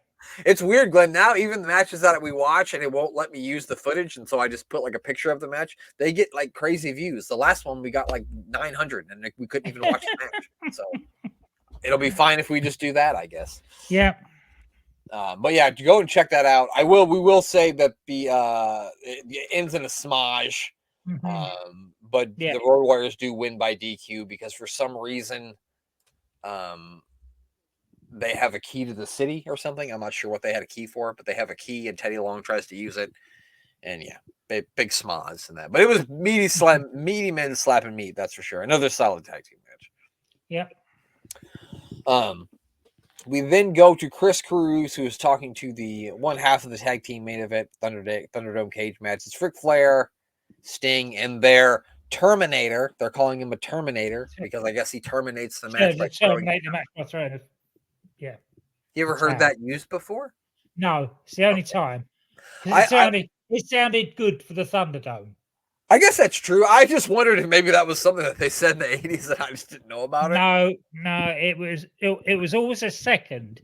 It's weird, Glenn. Now, even the matches that we watch and it won't let me use the footage, and so I just put like a picture of the match, they get like crazy views. The last one we got like 900 and we couldn't even watch the match. So it'll be fine if we just do that, I guess. Yeah. But yeah, go and check that out. We will say that it ends in a smudge. But Yeah. the Road Warriors do win by DQ because for some reason, they have a key to the city or something. I'm not sure what they had a key for, but they have a key, and Teddy Long tries to use it, and yeah, big smoz in that. But it was meaty men slapping meat, that's for sure. Another solid tag team match. Yep. We then go to Chris Cruz, who is talking to the one half of the tag team main event Thunderdome cage match. It's Ric Flair, Sting, and their Terminator. They're calling him a Terminator because I guess he terminates the match. Terminate the match by throwing it. Yeah. You ever heard that used before? No, it's the only time. It sounded good for the Thunderdome. I guess that's true. I just wondered if maybe that was something that they said in the 80s that I just didn't know about it. No, it was always a second.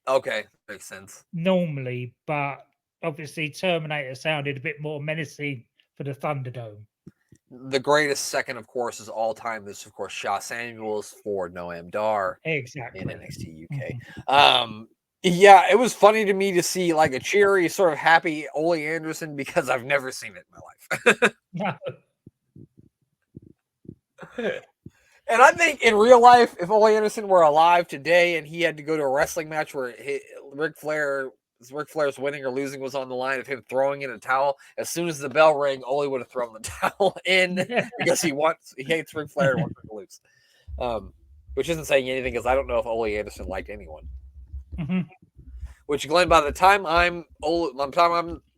Okay, makes sense. Normally, but obviously Terminator sounded a bit more menacing for the Thunderdome. The greatest second, of course, is all time. This, of course, Shaw Samuels for Noam Dar exactly in NXT UK. Yeah, it was funny to me to see like a cheery, sort of happy Ole Anderson because I've never seen it in my life. And I think in real life, if Ole Anderson were alive today and he had to go to a wrestling match where Ric Flair's winning or losing was on the line of him throwing in a towel, as soon as the bell rang, Ole would have thrown the towel in because he hates Ric Flair and wants him to lose. Which isn't saying anything because I don't know if Ole Anderson liked anyone. Which, Glenn, by the time I'm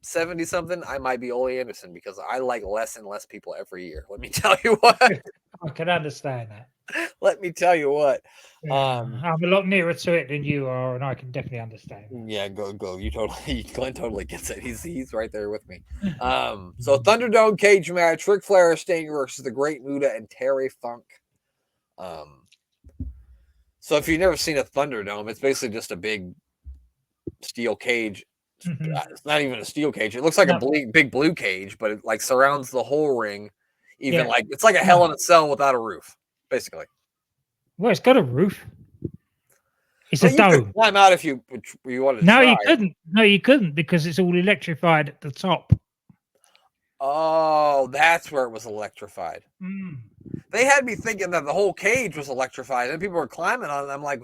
70 something, I might be Ole Anderson because I like less and less people every year. Let me tell you what. I can understand that. Let me tell you what. I'm a lot nearer to it than you are, and I can definitely understand. Yeah, go. Glenn totally gets it. He's right there with me. So Thunderdome cage match: Ric Flair, Sting versus the Great Muta and Terry Funk. So if you've never seen a Thunderdome, it's basically just a big steel cage. It's not even a steel cage. It looks like a big blue cage, but it like surrounds the whole ring. Like it's like a Hell in a Cell without a roof, basically. Well, it's got a roof. It's a dome. You could climb out if you wanted to. No, you couldn't. No, you couldn't because it's all electrified at the top. Oh, that's where it was electrified. They had me thinking that the whole cage was electrified, and people were climbing on it. I'm like,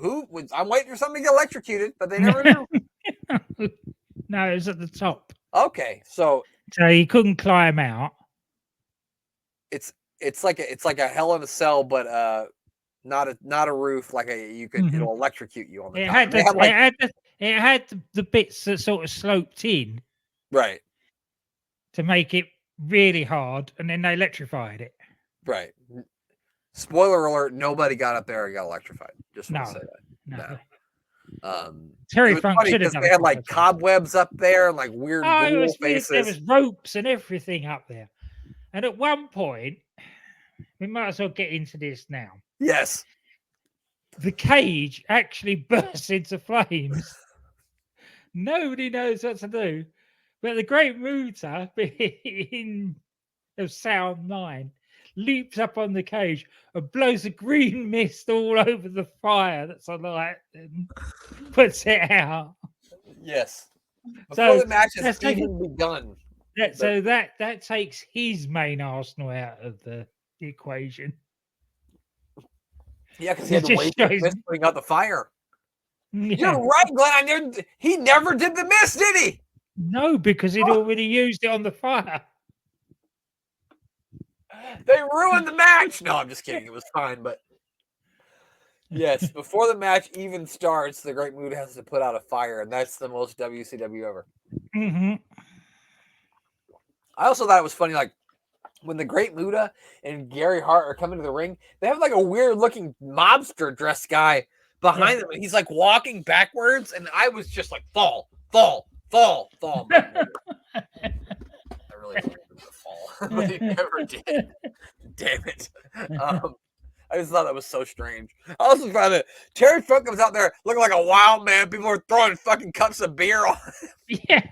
I'm waiting for somebody to get electrocuted, but they never do. No, it was at the top. Okay, so you couldn't climb out. It's like a Hell in a Cell, but not a roof. Like it'll electrocute you on the top. It had the bits that sort of sloped in, right, to make it really hard, and then they electrified it. Right. Spoiler alert: nobody got up there and got electrified. Just want to say that. No. Terry Funk should have done. They had like cobwebs up there and like weird ghoul faces. There was ropes and everything up there. And at one point, we might as well get into this now. Yes. The cage actually bursts into flames. Nobody knows what to do. But the Great Muta, being of sound mind, leaps up on the cage and blows a green mist all over the fire that's alight and puts it out. Yes. Before the match has even begun. So that takes his main arsenal out of the equation. Yeah, because he had to wait for the mist putting out the fire. Yeah. You're right, Glenn. He never did the mist, did he? No, because he'd already used it on the fire. They ruined the match. No, I'm just kidding. It was fine, but yes, before the match even starts, the Great Muta has to put out a fire, and that's the most WCW ever. I also thought it was funny, like when the Great Muta and Gary Hart are coming to the ring, they have like a weird-looking mobster dressed guy behind them, and he's like walking backwards, and I was just like, fall. I really wanted him to fall, but he never did. Damn it. I just thought that was so strange. I also found that Terry Funk comes out there looking like a wild man. People are throwing fucking cups of beer on him. Yeah.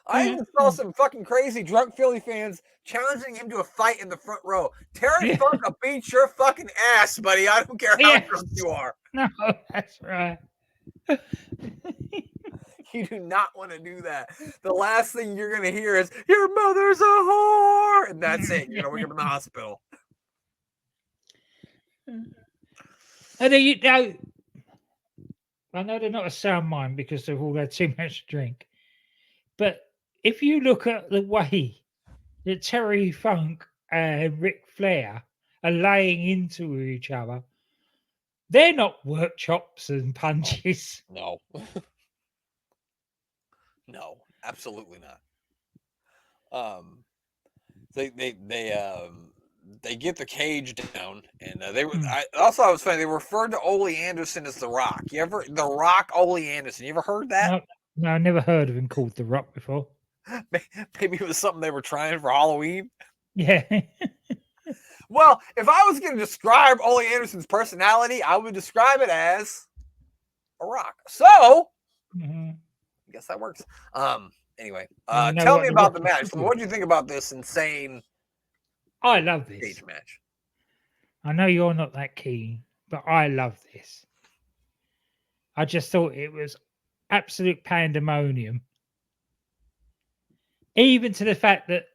I even saw some fucking crazy drunk Philly fans challenging him to a fight in the front row. Terry Funk will beat your fucking ass, buddy. I don't care how drunk you are. No, that's right. You do not want to do that. The last thing you're going to hear is, your mother's a whore. And that's it. You're going to wake up in the hospital. And then, I know they're not a sound mind because they've all had too much to drink. But if you look at the way that Terry Funk and Ric Flair are laying into each other, they're not work chops and punches. No. No, absolutely not. They get the cage down, and they were. I was funny. They referred to Ole Anderson as the Rock. The Rock Ole Anderson? You ever heard that? No, I never heard of him called the Rock before. Maybe it was something they were trying for Halloween. Yeah. Well, if I was going to describe Ole Anderson's personality, I would describe it as a rock. So. I guess that works. Anyway, tell me about the match. What did you think about this insane? I love this cage match. I know you're not that keen, but I love this. I just thought it was absolute pandemonium. Even to the fact that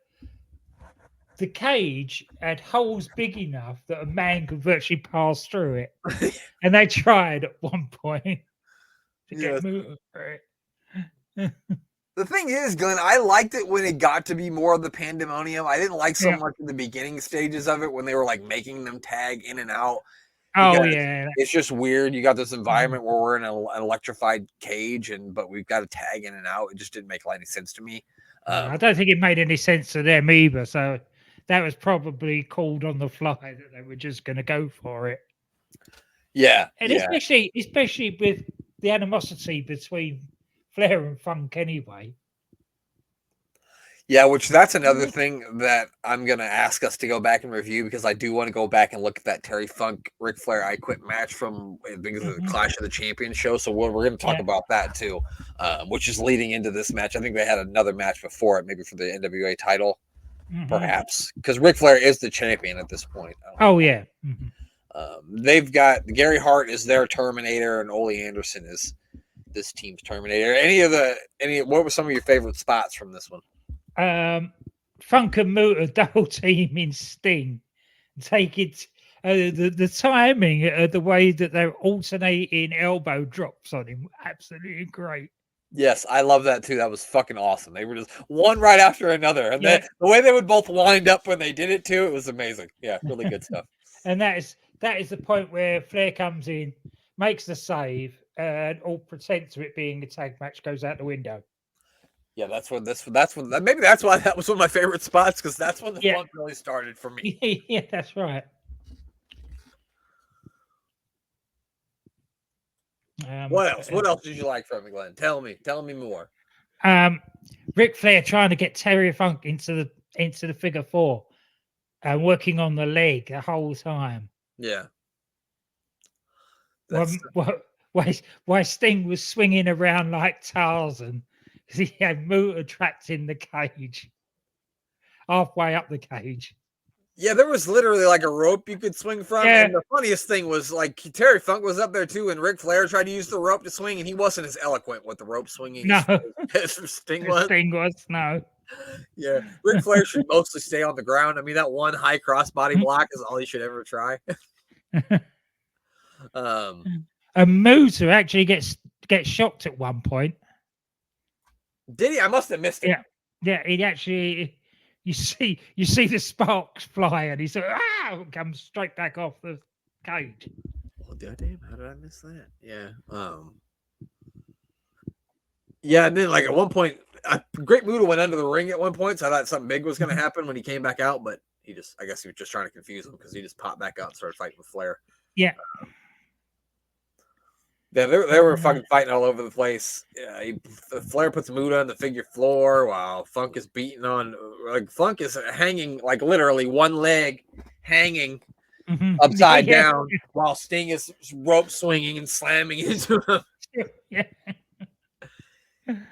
the cage had holes big enough that a man could virtually pass through it. And they tried at one point to get Muta for it. The thing is, Glenn, I liked it when it got to be more of the pandemonium. I didn't like so much in the beginning stages of it when they were like making them tag in and out. Oh yeah, it's just weird. You got this environment where we're in an electrified cage, but we've got to tag in and out. It just didn't make any sense to me. I don't think it made any sense to them either. So that was probably called on the fly that they were just going to go for it. Yeah, and especially with the animosity between Flair and Funk anyway. Yeah, which that's another thing that I'm going to ask us to go back and review, because I do want to go back and look at that Terry Funk, Ric Flair, I Quit match from the Clash of the Champions show. So we're going to talk about that too, which is leading into this match. I think they had another match before it, maybe for the NWA title, perhaps, because Ric Flair is the champion at this point. Oh, yeah. They've got Gary Hart is their Terminator, and Ole Anderson is this team's Terminator. What were some of your favorite spots from this one? Funk and Muta double teaming Sting, take it. The timing, the way that they're alternating elbow drops on him, absolutely great. Yes, I love that too. That was fucking awesome. They were just one right after another, and the way they would both wind up when they did it too, it was amazing. Yeah, really good stuff. And that is the point where Flair comes in, makes the save, and all pretense of it being a tag match goes out the window. Yeah, maybe that's why that was one of my favorite spots, because that's when the fun really started for me. Yeah, that's right. What else? What else did you like from it, Glenn? Tell me more. Ric Flair trying to get Terry Funk into the figure four, and working on the leg the whole time. Yeah. Why Sting was swinging around like Tarzan, because he had Muta trapped in the cage, halfway up the cage. Yeah, there was literally like a rope you could swing from. Yeah. And the funniest thing was, like, Terry Funk was up there too, and Ric Flair tried to use the rope to swing, and he wasn't as eloquent with the rope swinging as Sting was. Sting was, no. Yeah, Ric Flair should mostly stay on the ground. I mean, that one high crossbody block is all he should ever try. And Muta actually gets shocked at one point. Did he? I must have missed it. Yeah. He actually, you see the sparks fly, and he's comes straight back off the cage. Oh, damn! How did I miss that? Yeah. Yeah, and then like at one point, Great Muta went under the ring at one point, so I thought something big was going to happen when he came back out, but I guess he was just trying to confuse him, because he just popped back out and started fighting with Flair. Yeah. Yeah, they were fucking fighting all over the place. Yeah, Flair puts Muta on the figure floor while Funk is beating on. Like, Funk is hanging, like, literally one leg hanging upside down, while Sting is rope swinging and slamming into him. Yeah.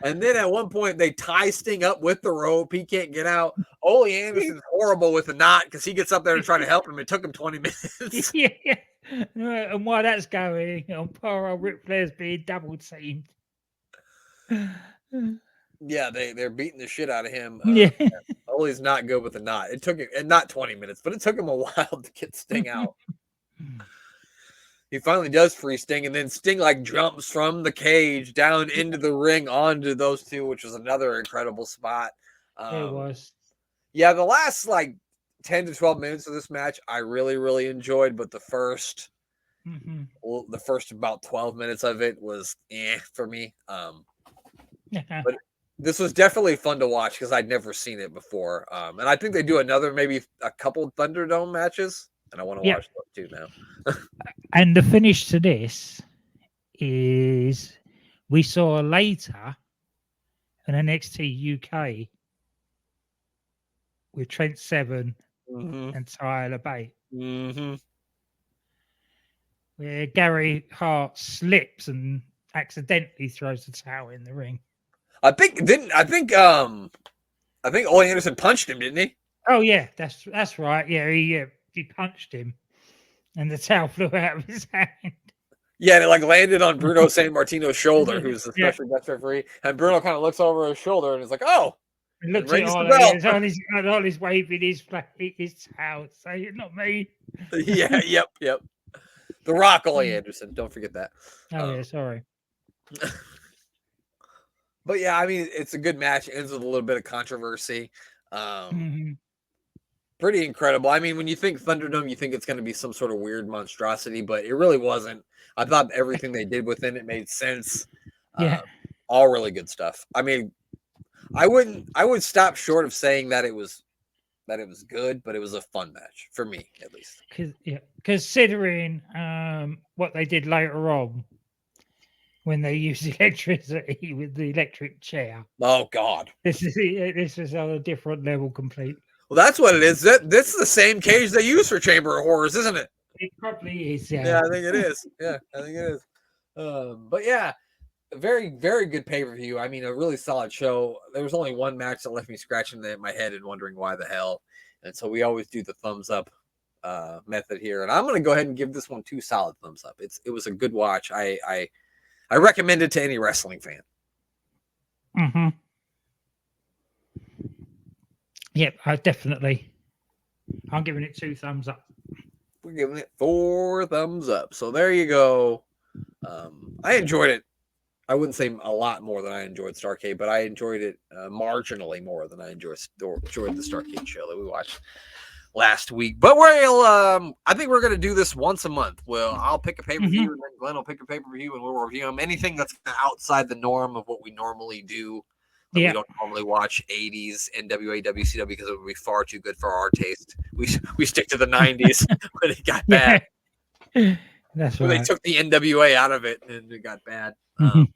And then at one point, they tie Sting up with the rope. He can't get out. Ole Anderson's horrible with the knot because he gets up there to try to help him. It took him 20 minutes. Yeah. And while that's going, poor old Ric Flair's being double teamed. Yeah, they're beating the shit out of him. Yeah. Ole's not good with the knot. It took him, and not 20 minutes, but it took him a while to get Sting out. He finally does free Sting, and then Sting like jumps from the cage down into the ring onto those two, which was another incredible spot. It was. Yeah, the last like 10 to 12 minutes of this match, I really, really enjoyed, but the first about 12 minutes of it was for me. But this was definitely fun to watch because I'd never seen it before. And I think they do maybe a couple Thunderdome matches, and I want to watch those too now. And the finish to this is we saw later in NXT UK with Trent Seven and Tyler Bate, where Gary Hart slips and accidentally throws the towel in the ring. I think Ole Anderson punched him, didn't he? Oh yeah, that's right. Yeah, he punched him, and the towel flew out of his hand. Yeah, and it like landed on Bruno San Martino's shoulder, who's the special guest referee, and Bruno kind of looks over his shoulder and is like, "Oh." He looks at all he's waving his towel, saying, "Not me." Yeah, yep. The Rock, Ole Anderson. Don't forget that. Oh yeah, sorry. But yeah, I mean, it's a good match. It ends with a little bit of controversy. Pretty incredible. I mean, when you think Thunderdome, you think it's going to be some sort of weird monstrosity, but it really wasn't. I thought everything they did within it made sense. Yeah. All really good stuff. I mean, I would stop short of saying that it was good, but it was a fun match for me, at least. Considering what they did later on when they used electricity with the electric chair. Oh God, this is on a different level completely. Well, that's what it is. This is the same cage they use for Chamber of Horrors, isn't it? It probably is. Yeah, yeah, I think it is. Yeah, I think it is. But yeah, a very, very good pay-per-view. I mean, a really solid show. There was only one match that left me scratching my head and wondering why the hell. And so we always do the thumbs up method here. And I'm going to go ahead and give this one 2 solid thumbs up. It was a good watch. I recommend it to any wrestling fan. Mm-hmm. Yep, definitely. I'm giving it 2 thumbs up. We're giving it 4 thumbs up. So there you go. I enjoyed it. I wouldn't say a lot more than I enjoyed Starrcade, but I enjoyed it marginally more than I enjoyed the Starrcade show that we watched last week. But I think we're going to do this once a month. Well, I'll pick a pay-per-view, and then Glenn will pick a pay-per-view, and we'll review them. Anything that's outside the norm of what we normally do. We don't normally watch 80s NWA, WCW because it would be far too good for our taste. We stick to the 90s when it got bad. That's when right. they took the NWA out of it and it got bad. But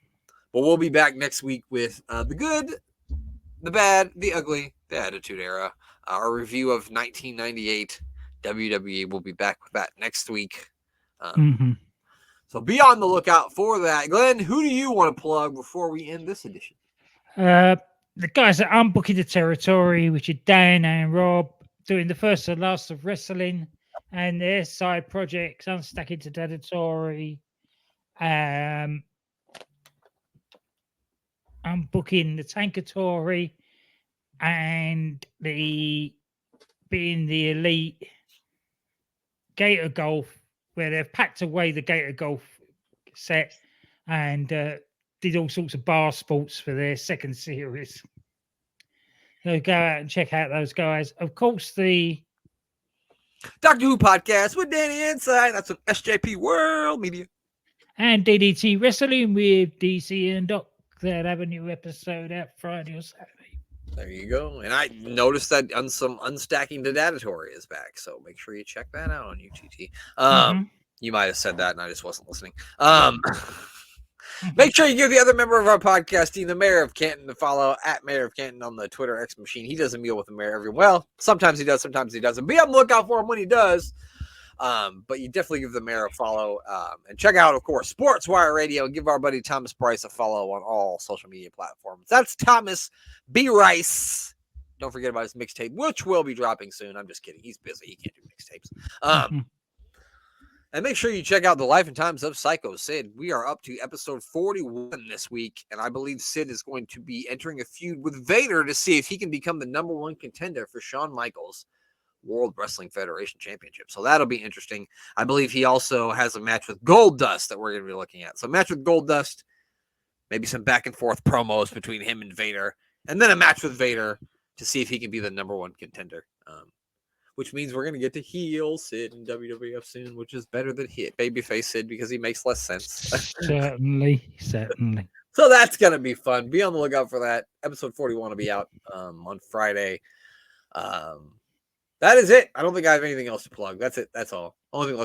we'll be back next week with the good, the bad, the ugly, the Attitude Era. Our review of 1998 WWE. We'll be back with that next week. So be on the lookout for that. Glenn, who do you want to plug before we end this edition? The guys that Unbooking the Territory, which are Dan and Rob, doing the first and last of wrestling, and their side projects, Unstacking to Territory, Unbooking the Tankatory, and being the Elite Gator Golf, where they've packed away the Gator Golf set and did all sorts of bar sports for their second series. So go out and check out those guys. Of course, the Doctor Who podcast with Danny Inside. That's an SJP World Media. And DDT Wrestling with DC and Doc. That have a new episode out Friday or Saturday. There you go. And I noticed that some Unstacking the Datatory is back. So make sure you check that out on UTT. You might have said that and I just wasn't listening. Make sure you give the other member of our podcast team, the Mayor of Canton, to follow at Mayor of Canton on the Twitter X machine. He doesn't meet with the mayor every well. Sometimes he does, sometimes he doesn't. Be on the lookout for him when he does. But you definitely give the mayor a follow. And check out, of course, Sports Wire Radio. Give our buddy Thomas Bryce a follow on all social media platforms. That's Thomas B. Rice. Don't forget about his mixtape, which will be dropping soon. I'm just kidding. He's busy. He can't do mixtapes. And make sure you check out the Life and Times of Psycho Sid. We are up to episode 41 this week, and I believe Sid is going to be entering a feud with Vader to see if he can become the #1 contender for Shawn Michaels' World Wrestling Federation Championship. So that'll be interesting. I believe he also has a match with Goldust that we're going to be looking at. So match with Goldust, maybe some back and forth promos between him and Vader, and then a match with Vader to see if he can be the #1 contender. Which means we're going to get to heel Sid in WWF soon, which is better than hit babyface Sid because he makes less sense. Certainly. So that's going to be fun. Be on the lookout for that. Episode 41 will be out on Friday. That is it. I don't think I have anything else to plug. That's it. That's all. Only thing